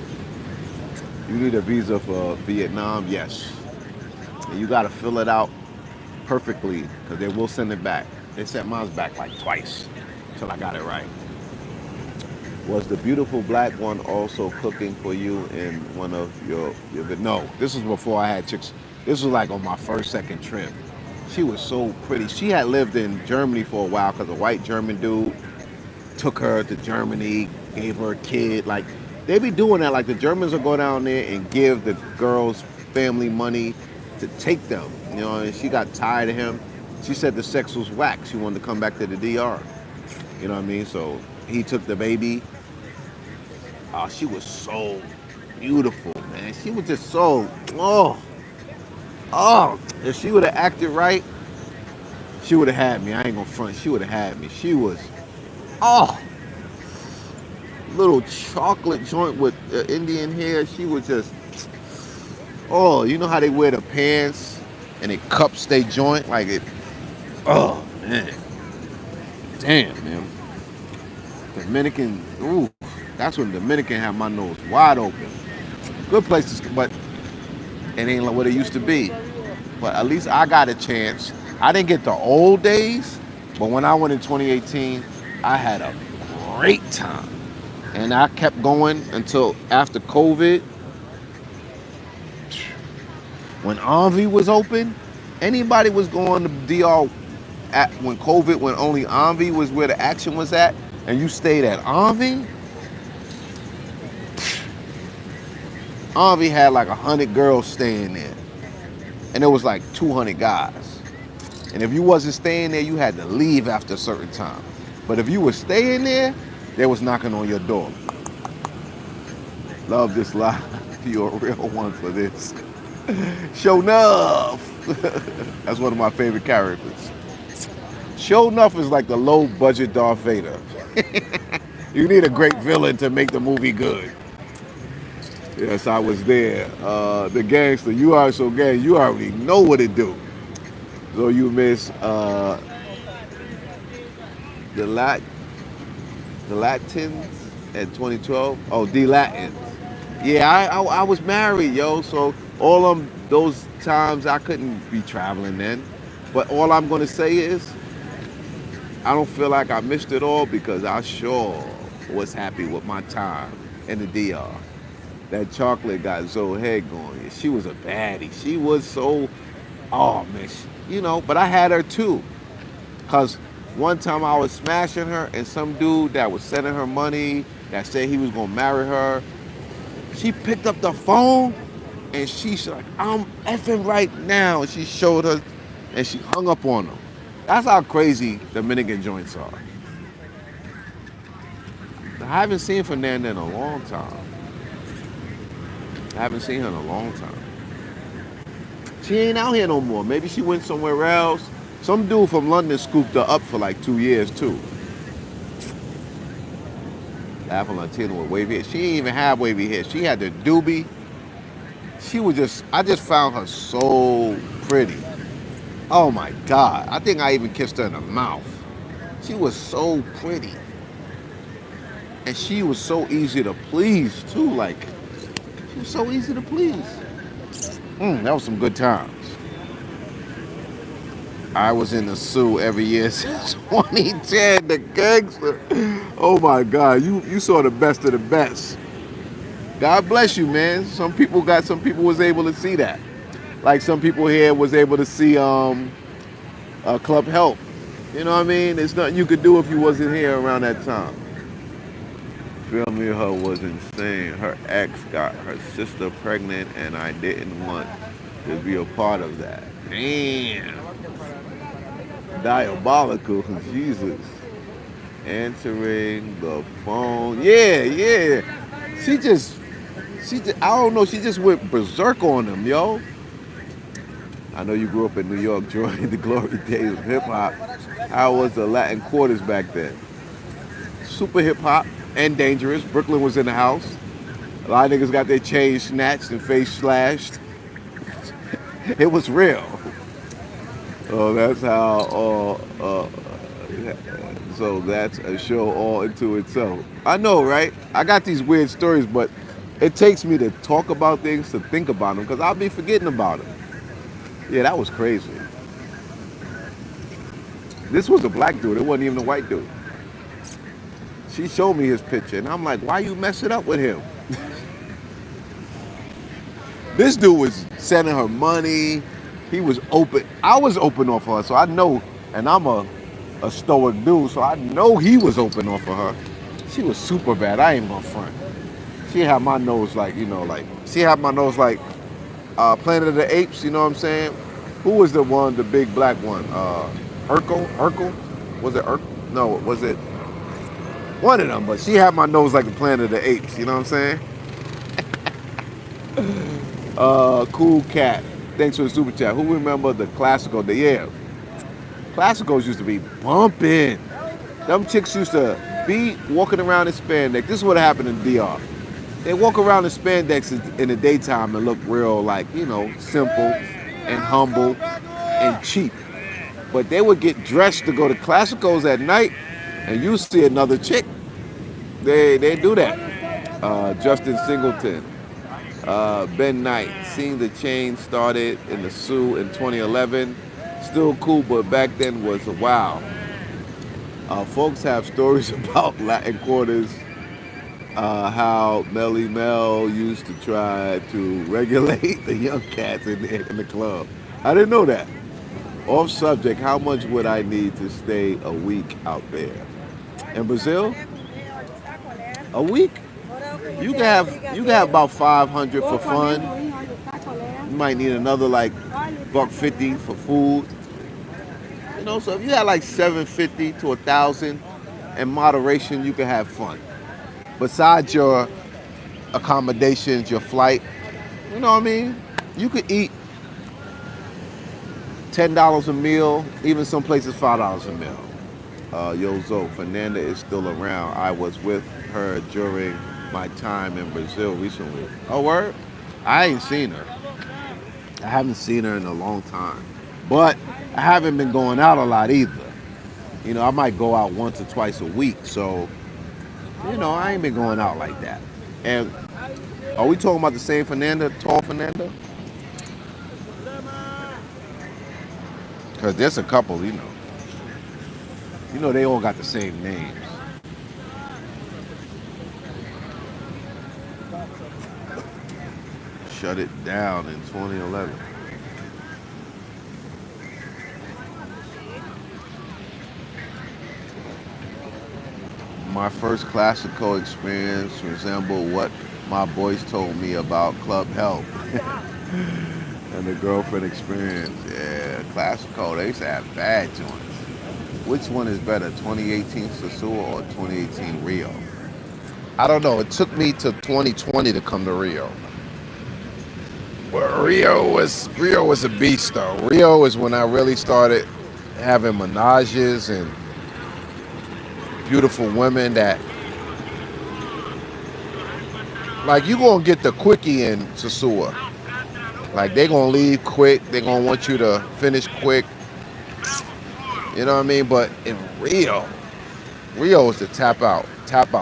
You need a visa for Vietnam? Yes. And you got to fill it out perfectly because they will send it back. They sent mine back like twice until I got it right. Was the beautiful black one also cooking for you in one of your no, this was before I had chicks. This was like on my first, second trip. She was so pretty. She had lived in Germany for a while because a white German dude took her to Germany, gave her a kid. Like, they be doing that. Like, the Germans will go down there and give the girls' family money to take them. You know, and she got tired of him. She said the sex was whack. She wanted to come back to the DR. You know what I mean? So he took the baby. Oh, she was so beautiful, man. She was just so, oh. If she would have acted right, she would have had me. I ain't gonna front. She would have had me. She was, oh, little chocolate joint with Indian hair. She was just, oh, you know how they wear the pants and it cups they joint like it. Oh man, damn man. Dominican, ooh, that's when Dominican had my nose wide open. Good places, but it ain't like what it used to be. But at least I got a chance. I didn't get the old days, but when I went in 2018, I had a great time. And I kept going until after COVID. When Envy was open, anybody was going to DR at when COVID, when only Envy was where the action was at, and you stayed at Envy. Envy had like 100 girls staying there, and there was like 200 guys. And if you wasn't staying there, you had to leave after a certain time. But if you were staying there, they was knocking on your door. Love this life. You're a real one for this. Show Nuff. That's one of my favorite characters. Show Nuff is like the low budget Darth Vader. You need a great villain to make the movie good. Yes, I was there. The gangster, you are so gang, you already know what it do. So you miss the Latins at 2012. Oh, the Latins. Yeah, I was married, yo. So all those times I couldn't be traveling then. But all I'm gonna say is I don't feel like I missed it all because I sure was happy with my time in the DR. That chocolate got Zoe head going. She was a baddie. She was so, oh man, but I had her too. Cause one time I was smashing her and some dude that was sending her money that said he was gonna marry her, she picked up the phone and she's like, I'm effing right now. And she showed her and she hung up on him. That's how crazy Dominican joints are. I haven't seen Fernanda in a long time. I haven't seen her in a long time. She ain't out here no more. Maybe she went somewhere else. Some dude from London scooped her up for like 2 years too. Afro Latina with wavy hair. She didn't even have wavy hair. She had the doobie. I just found her so pretty. Oh my God. I think I even kissed her in the mouth. She was so pretty. And she was so easy to please too. Like, she was so easy to please. That was some good times. I was in the Sioux every year since 2010. The gangster. Oh my God, you saw the best of the best. God bless you, man. Some people was able to see that. Like some people here was able to see Club Help. You know what I mean? There's nothing you could do if you wasn't here around that time. Filming her was insane. Her ex got her sister pregnant and I didn't want to be a part of that. Damn. Diabolical, Jesus. Answering the phone. Yeah, yeah. She just, I don't know, she just went berserk on him, yo. I know you grew up in New York during the glory days of hip hop. How was the Latin quarters back then? Super hip hop and dangerous. Brooklyn was in the house. A lot of niggas got their chains snatched and face slashed. It was real. Oh, that's how. So that's a show all into itself. I know, right? I got these weird stories, but it takes me to talk about things to think about them because I'll be forgetting about them. Yeah, that was crazy. This was a black dude. It wasn't even a white dude. She showed me his picture, and I'm like, why you mess it up with him? This dude was sending her money. He was open. I was open off of her, so I know, and I'm a stoic dude, so I know he was open off of her. She was super bad. I ain't gonna front. She had my nose like, she had my nose like Planet of the Apes, you know what I'm saying? Who was the one, the big black one? Urkel? Urkel? Was it Urkel? No, was it one of them? But she had my nose like the Planet of the Apes, you know what I'm saying? Cool cat. Thanks for the super chat. Who remember the classical? Yeah, classicals used to be bumping. Them chicks used to be walking around in spandex. This is what happened in DR. They walk around in spandex in the daytime and look real, like, simple and humble and cheap. But they would get dressed to go to classicals at night, and you see another chick. They do that. Justin Singleton. Ben Knight, seeing the change started in the Sioux in 2011. Still cool, but back then was a wow. Folks have stories about Latin quarters, how Melly Mel used to try to regulate the young cats in the club. I didn't know that. Off subject, how much would I need to stay a week out there? In Brazil? A week? You can have about 500 for fun. You might need another like $150 for food. So if you had like 750 to 1,000 in moderation, you can have fun. Besides your accommodations, your flight, you know what I mean? You could eat $10 a meal, even some places $5 a meal. Yo, Zo, Fernanda is still around. I was with her during my time in Brazil recently. Oh, word? I ain't seen her. I haven't seen her in a long time. But I haven't been going out a lot either. I might go out once or twice a week. So, I ain't been going out like that. And are we talking about the same Fernanda, tall Fernanda? Because there's a couple, they all got the same names. Shut it down in 2011. My first classical experience resembled what my boys told me about club help and the girlfriend experience. Yeah, classical, they used to have bad joints. Which one is better, 2018 Sasua or 2018 Rio? I don't know. It took me to 2020 to come to Rio. But Rio was a beast though. Rio is when I really started having menages and beautiful women that, like, you gonna get the quickie in Sasua. Like, they gonna leave quick. They gonna want you to finish quick. You know what I mean? But in Rio is the tap out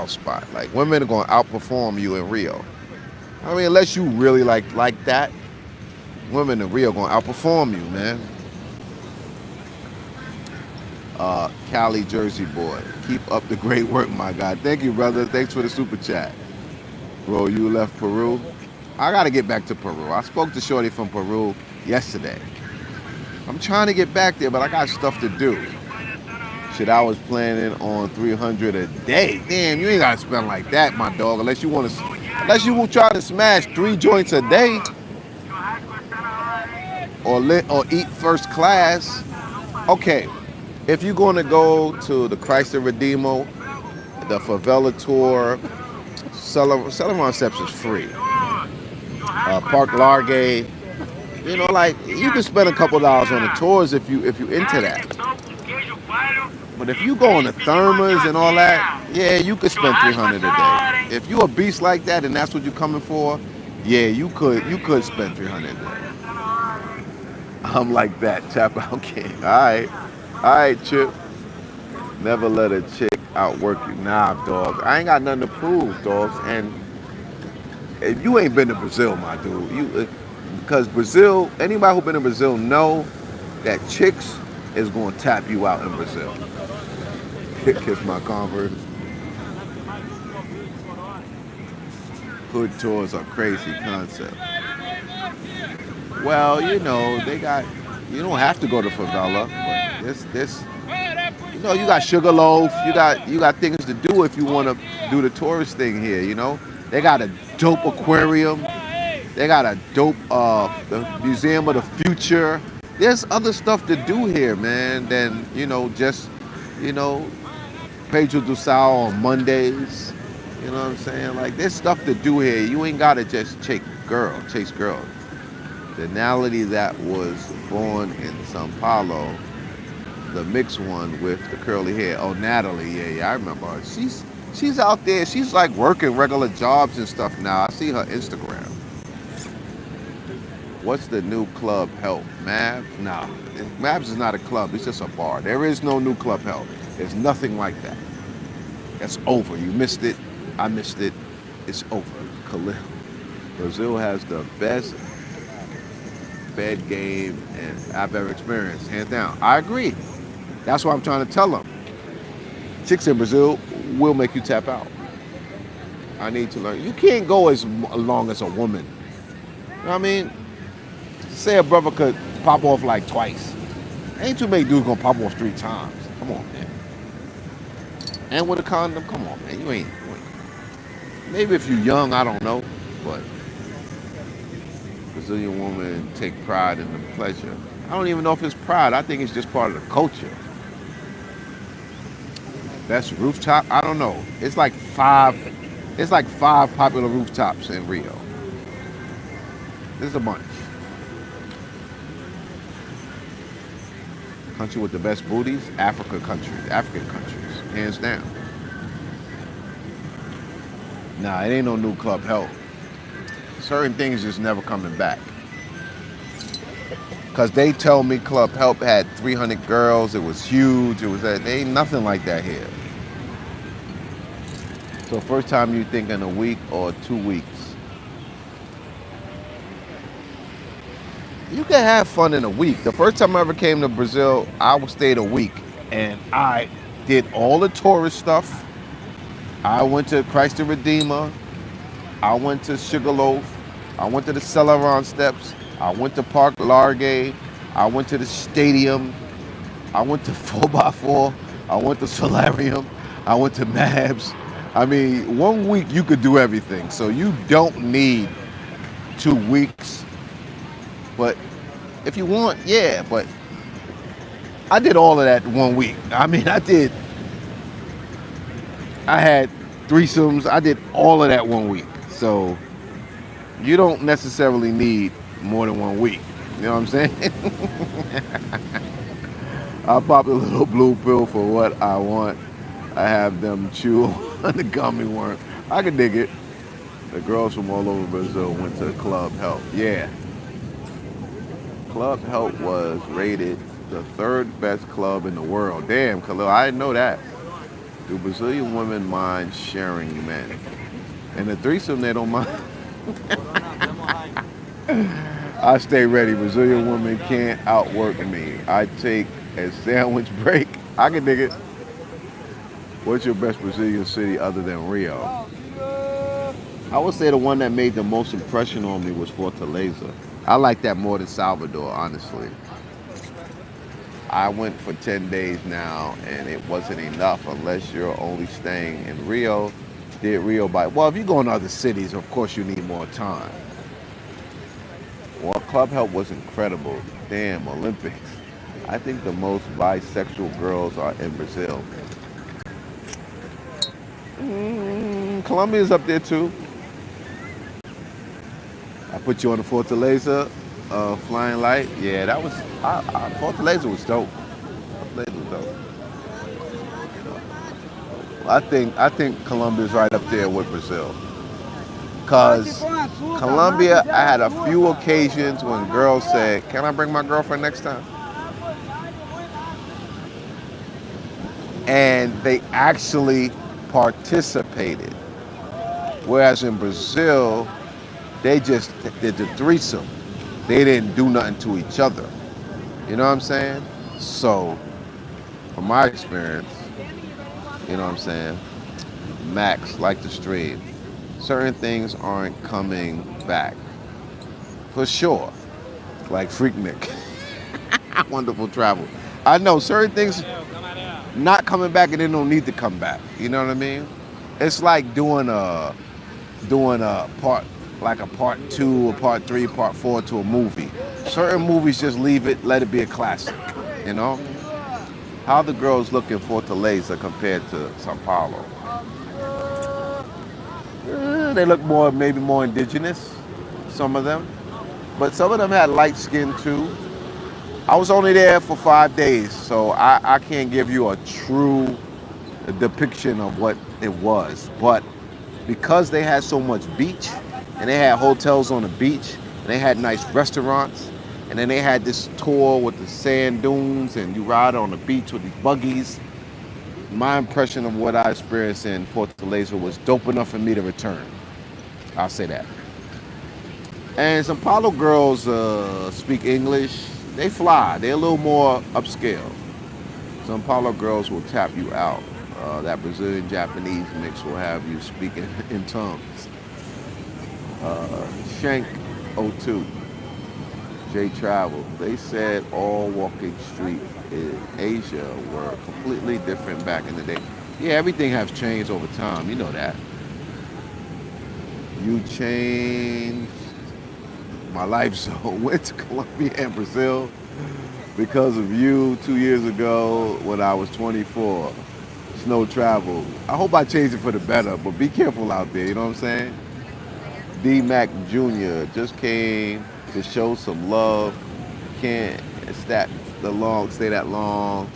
spot. Like, women are gonna outperform you in Rio. I mean, unless you really like that, women in Rio gonna outperform you, man. Cali, Jersey boy. Keep up the great work, my guy. Thank you, brother. Thanks for the super chat. Bro, you left Peru? I gotta get back to Peru. I spoke to Shorty from Peru yesterday. I'm trying to get back there, but I got stuff to do. Shit, I was planning on 300 a day. Damn, you ain't gotta spend like that, my dog, unless you will try to smash 3 joints a day or eat first class. Okay, If you're going to go to the Christ the Redeemer, the favela tour, Sullivan Steps is free. Park Largay, like you can spend a couple dollars on the tours if you into that. But if you go on the thermos and all that, yeah, you could spend 300 a day. If you a beast like that and that's what you're coming for, yeah, you could spend 300 a day. I'm like that, chap out king. All right, Chip. Never let a chick outwork you. Nah, dog. I ain't got nothing to prove, dogs. And if you ain't been to Brazil, my dude, because Brazil, anybody who been to Brazil know that chicks is gonna tap you out in Brazil. Kiss my Converse. Hood tours are crazy concept. Well, they got. You don't have to go to favela, but this. You got Sugarloaf. You got things to do if you want to do the tourist thing here. They got a dope aquarium. They got a dope the Museum of the Future. There's other stuff to do here, man. Than just you know Pedro do Sal on Mondays. You know what I'm saying? Like there's stuff to do here. You ain't gotta just chase girls. The Natalie that was born in Sao Paulo, the mixed one with the curly hair. Oh, Natalie, yeah, I remember her. She's out there. She's like working regular jobs and stuff now. I see her Instagram. What's the new club help? Mavs? Nah, Mavs is not a club. It's just a bar. There is no new club help. There's nothing like that. That's over. You missed it. I missed it. It's over. Khalil. Brazil has the best bed game and I've ever experienced, hands down. I agree. That's what I'm trying to tell them. Chicks in Brazil will make you tap out. I need to learn. You can't go as long as a woman. You know what I mean? Say a brother could pop off like twice. Ain't too many dudes gonna pop off 3 times. Come on, man. And with a condom, come on, man. You ain't. Maybe if you're young, I don't know, but Brazilian women take pride in the pleasure. I don't even know if it's pride. I think it's just part of the culture. That's rooftop. I don't know. It's like five popular rooftops in Rio. There's a bunch. Country with the best booties, African countries, hands down. Nah, it ain't no new club help. Certain things just never coming back. Cause they tell me Club Help had 300 girls. It was huge. There ain't nothing like that here. So first time you think in a week or 2 weeks. You can have fun in a week. The first time I ever came to Brazil, I stayed a week and I did all the tourist stuff. I went to Christ the Redeemer. I went to Sugarloaf. I went to the Celeron Steps. I went to Park Largay. I went to the stadium. I went to 4x4. I went to Solarium. I went to Mabs. I mean, 1 week you could do everything. So you don't need 2 weeks. But if you want, yeah. But I did all of that in 1 week. I mean, I had threesomes. I did all of that 1 week. So you don't necessarily need more than 1 week. You know what I'm saying? I pop a little blue pill for what I want. I have them chew on the gummy worm. I can dig it. The girls from all over Brazil went to Club Help. Yeah. Club Help was rated the 3rd best club in the world. Damn, Khalil, I didn't know that. Do Brazilian women mind sharing men? And the threesome, they don't mind. I stay ready. Brazilian women can't outwork me. I take a sandwich break. I can dig it. What's your best Brazilian city other than Rio? I would say the one that made the most impression on me was Fortaleza. I like that more than Salvador, honestly. I went for 10 days now, and it wasn't enough unless you're only staying in Rio. Did Rio by... Well, if you go in other cities, of course you need more time. Well, Club Help was incredible. Damn, Olympics. I think the most bisexual girls are in Brazil. Colombia's up there too. I put you on the Fortaleza flying light. Yeah, that was Fortaleza was dope. Fortaleza was dope. I think Colombia's right up there with Brazil. Cause Colombia, I had a few occasions when girls said, "Can I bring my girlfriend next time?" And they actually participated. Whereas in Brazil, they just did the threesome. They didn't do nothing to each other. You know what I'm saying? So, from my experience, you know what I'm saying? Max, like the stream, certain things aren't coming back. For sure. Like Freaknik. Wonderful travel. I know certain things not coming back and they don't need to come back. You know what I mean? It's like doing a part like a part two, a part three, part four to a movie. Certain movies just leave it, let it be a classic. You know? How the girls look in Fortaleza compared to Sao Paulo? They look more, maybe more indigenous, some of them. But some of them had light skin too. I was only there for 5 days, so I can't give you a true depiction of what it was. But because they had so much beach, and they had hotels on the beach, and they had nice restaurants, and then they had this tour with the sand dunes, and you ride on the beach with these buggies. My impression of what I experienced in Fortaleza was dope enough for me to return. I'll say that. And Sao Paulo girls speak English. They fly. They're a little more upscale. Sao Paulo girls will tap you out. That Brazilian Japanese mix will have you speaking in tongues. Shank '02, J Travel. They said all walking street in Asia were completely different back in the day. Yeah, everything has changed over time. You know that. You changed my life zone. Went to Colombia and Brazil because of you 2 years ago when I was 24. Snow travel. I hope I changed it for the better, but be careful out there. You know what I'm saying? D Mac Jr. just came to show some love. Can't stay that long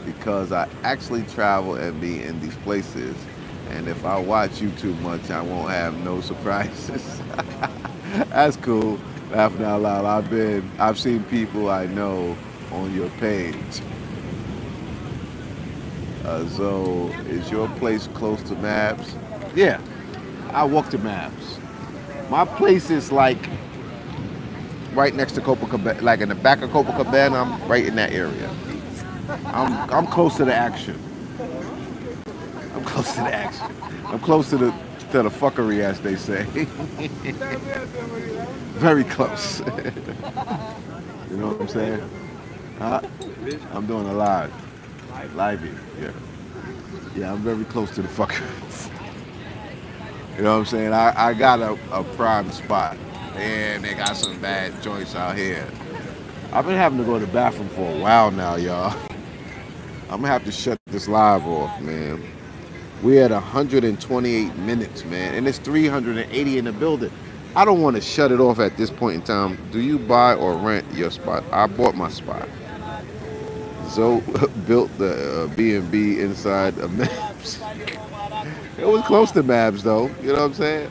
because I actually travel and be in these places. And if I watch you too much, I won't have no surprises. That's cool. Laughing out loud. I've seen people I know on your page. So, is your place close to Mabs? Yeah, I walk to Mabs. My place is like right next to Copacabana, like in the back of Copacabana. I'm right in that area. I'm close to the action. I'm close to the action. I'm close to the fuckery, as they say. Very close. You know what I'm saying? Huh? I'm doing a live. Livey, yeah. Yeah, I'm very close to the fucker. You know what I'm saying? I got a prime spot. And they got some bad joints out here. I've been having to go to the bathroom for a while now, y'all. I'm gonna have to shut this live off, man. We're at 128 minutes, man, and it's 380 in the building. I don't want to shut it off at this point in time. Do you buy or rent your spot? I bought my spot. Zoe built the B&B inside of Maps. It was close to Maps, though. You know what I'm saying?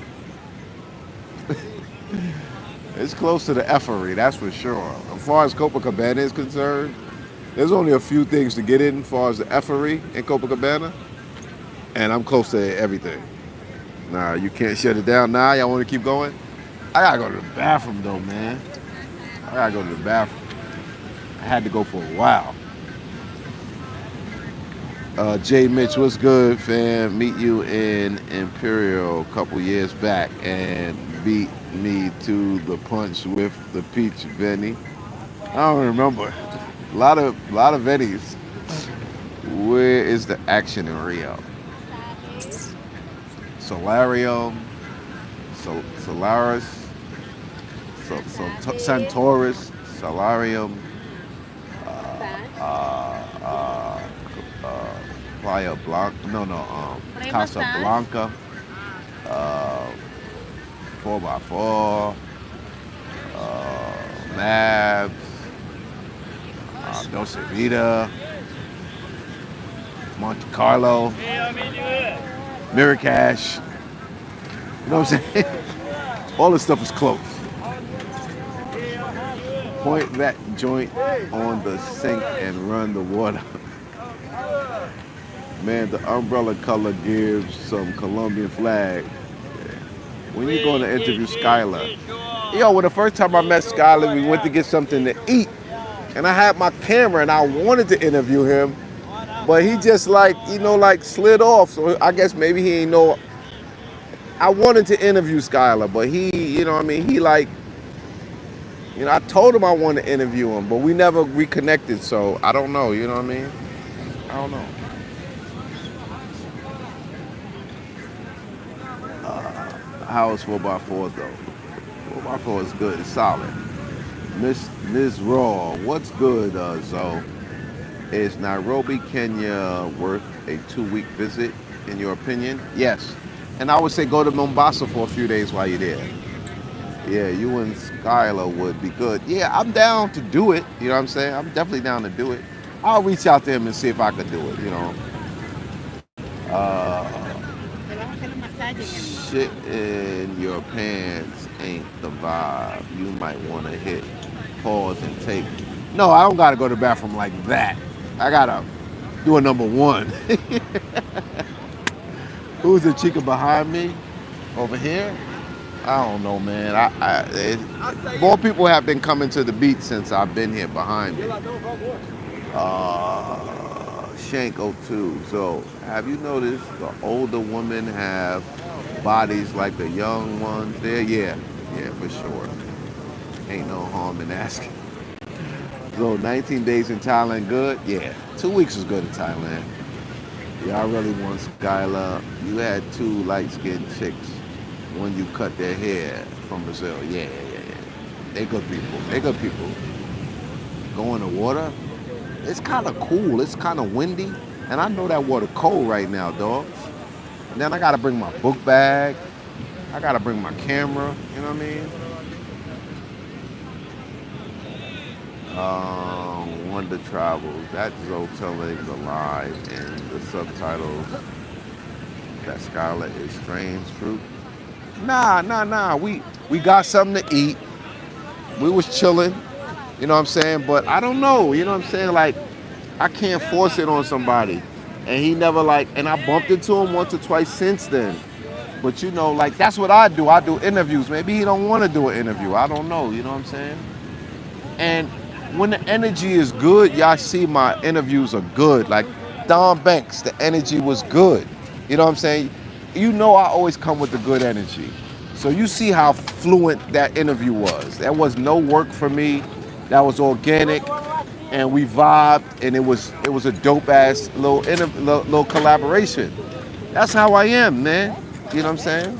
It's close to the effery, that's for sure. As far as Copacabana is concerned, there's only a few things to get in as far as the effery in Copacabana, and I'm close to everything. Nah, you can't shut it down now. Y'all want to keep going? I gotta go to the bathroom, though, man. I gotta go to the bathroom. I had to go for a while. Jay Mitch, what's good, fam? Meet you in Imperial a couple years back and beat me to the punch with the peach Benny. I don't remember. A lot of Bennies. Where is the action in Rio? Solarium, Solaris, Santoris, Solarium, uh, uh, Playa Blanca, Frame Casa massage. Blanca, uh, 4x4, Mavs, Dolce Vita, Monte Carlo, Mirror Cash. You know what I'm saying? All this stuff is close. Point that joint on the sink and run the water. Man, the umbrella color gives some Colombian flag. When you go to interview Skylar, yo, well, the first time I met Skylar, we went to get something to eat. And I had my camera and I wanted to interview him, but he just like, like slid off. So I guess maybe he ain't know. I wanted to interview Skylar, but he, he like, I told him I wanted to interview him, but we never reconnected. So I don't know, you know what I mean? I don't know. How is 4x4 though? 4x4 is good, it's solid. Miss Raw, what's good, Zoe? Is Nairobi, Kenya worth a 2-week visit, in your opinion? Yes. And I would say go to Mombasa for a few days while you're there. Yeah, you and Skylar would be good. Yeah, I'm down to do it. You know what I'm saying? I'm definitely down to do it. I'll reach out to him and see if I could do it. Shit in your pants ain't the vibe. You might want to hit pause and take. No, I don't got to go to the bathroom like that. I got to do a number one. Who's the chica behind me? Over here? I don't know, man. More people have been coming to the beach since I've been here behind me. Shank 02. So, have you noticed the older women have bodies like the young ones there? Yeah, for sure. Ain't no harm in asking. So, 19 days in Thailand, good? Yeah. 2 weeks is good in Thailand. Yeah, I really want Skylar. You had 2 light-skinned chicks when you cut their hair from Brazil. Yeah. They good people. Go in the water. It's kind of cool. It's kind of windy. And I know that water cold right now, dogs. And then I got to bring my book bag. I got to bring my camera. You know what I mean? Wonder Travels. That Zoe telling the lie in the subtitles that Skylar is strange fruit. Nah. We got something to eat. We was chilling. You know what I'm saying? But I don't know. You know what I'm saying? Like, I can't force it on somebody. And he never and I bumped into him once or twice since then. But that's what I do. I do interviews. Maybe he don't want to do an interview. I don't know. You know what I'm saying? And when the energy is good, y'all see my interviews are good. Like Don Banks, the energy was good. You know what I'm saying? I always come with the good energy. So you see how fluent that interview was. There was no work for me. That was organic, and we vibed, and it was a dope ass little collaboration. That's how I am, man. You know what I'm saying?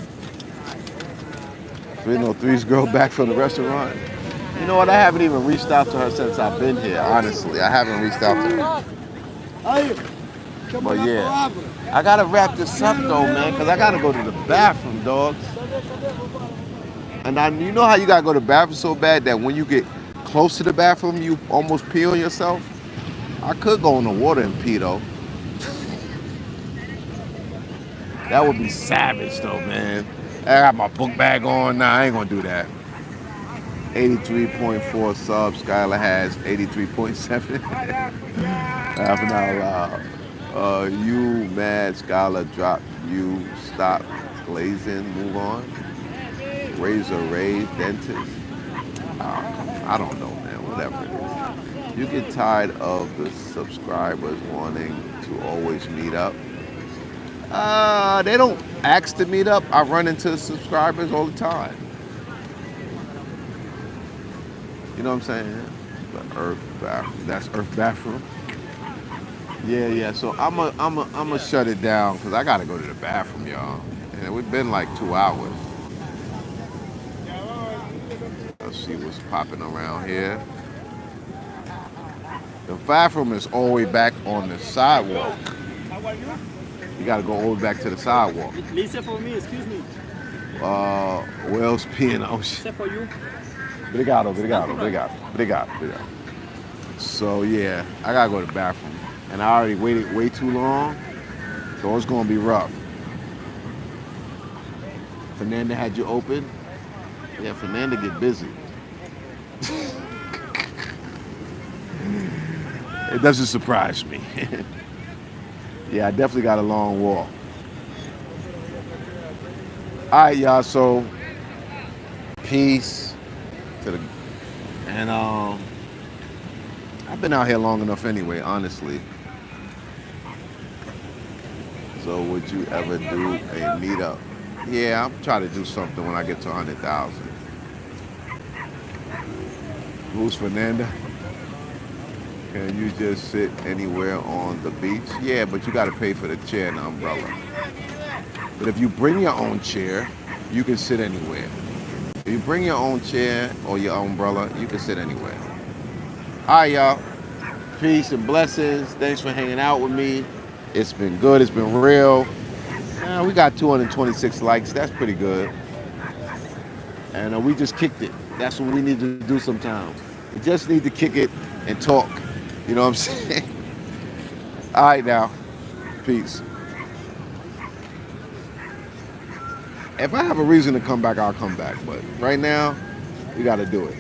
303's girl back from the restaurant. You know what? I haven't even reached out to her since I've been here. Honestly, I haven't reached out to her. But yeah, I gotta wrap this up though, man, because I gotta go to the bathroom, dogs. And you know how you gotta go to the bathroom so bad that when you get close to the bathroom, you almost pee on yourself? I could go in the water and pee though. That would be savage though, man. I got my book bag on. Nah, I ain't gonna do that. 83.4 subs. Skylar has 83.7. Half an hour loud. You mad? Skylar dropped you. Stop glazing. Move on. Razor Ray dentist. I don't know, man. Whatever it is. You get tired of the subscribers wanting to always meet up. They don't ask to meet up. I run into subscribers all the time. You know what I'm saying? The Earth bathroom. That's Earth bathroom. Yeah. So I'm shut it down because I gotta go to the bathroom, y'all. And we've been like 2 hours. Let's see what's popping around here. The bathroom is all the way back on the sidewalk. How are you? You gotta go all the way back to the sidewalk. Listen for me, excuse me. Whales peeing ocean. Listen for you. Obrigado. So yeah, I gotta go to the bathroom. And I already waited way too long, so it's gonna be rough. Fernanda had you open? Yeah, Fernanda get busy. It doesn't surprise me. Yeah, I definitely got a long walk. All right, y'all. So, peace to the and I've been out here long enough anyway, honestly. So, would you ever do a meetup? Yeah, I'm trying to do something when I get to 100,000. Who's Fernanda? Can you just sit anywhere on the beach? Yeah, but you got to pay for the chair and the umbrella. But if you bring your own chair, you can sit anywhere. If you bring your own chair or your umbrella, you can sit anywhere. All right, y'all. Peace and blessings. Thanks for hanging out with me. It's been good. It's been real. We got 226 likes. That's pretty good. And we just kicked it. That's what we need to do sometimes. We just need to kick it and talk. You know what I'm saying? All right, now. Peace. If I have a reason to come back, I'll come back. But right now, we got to do it.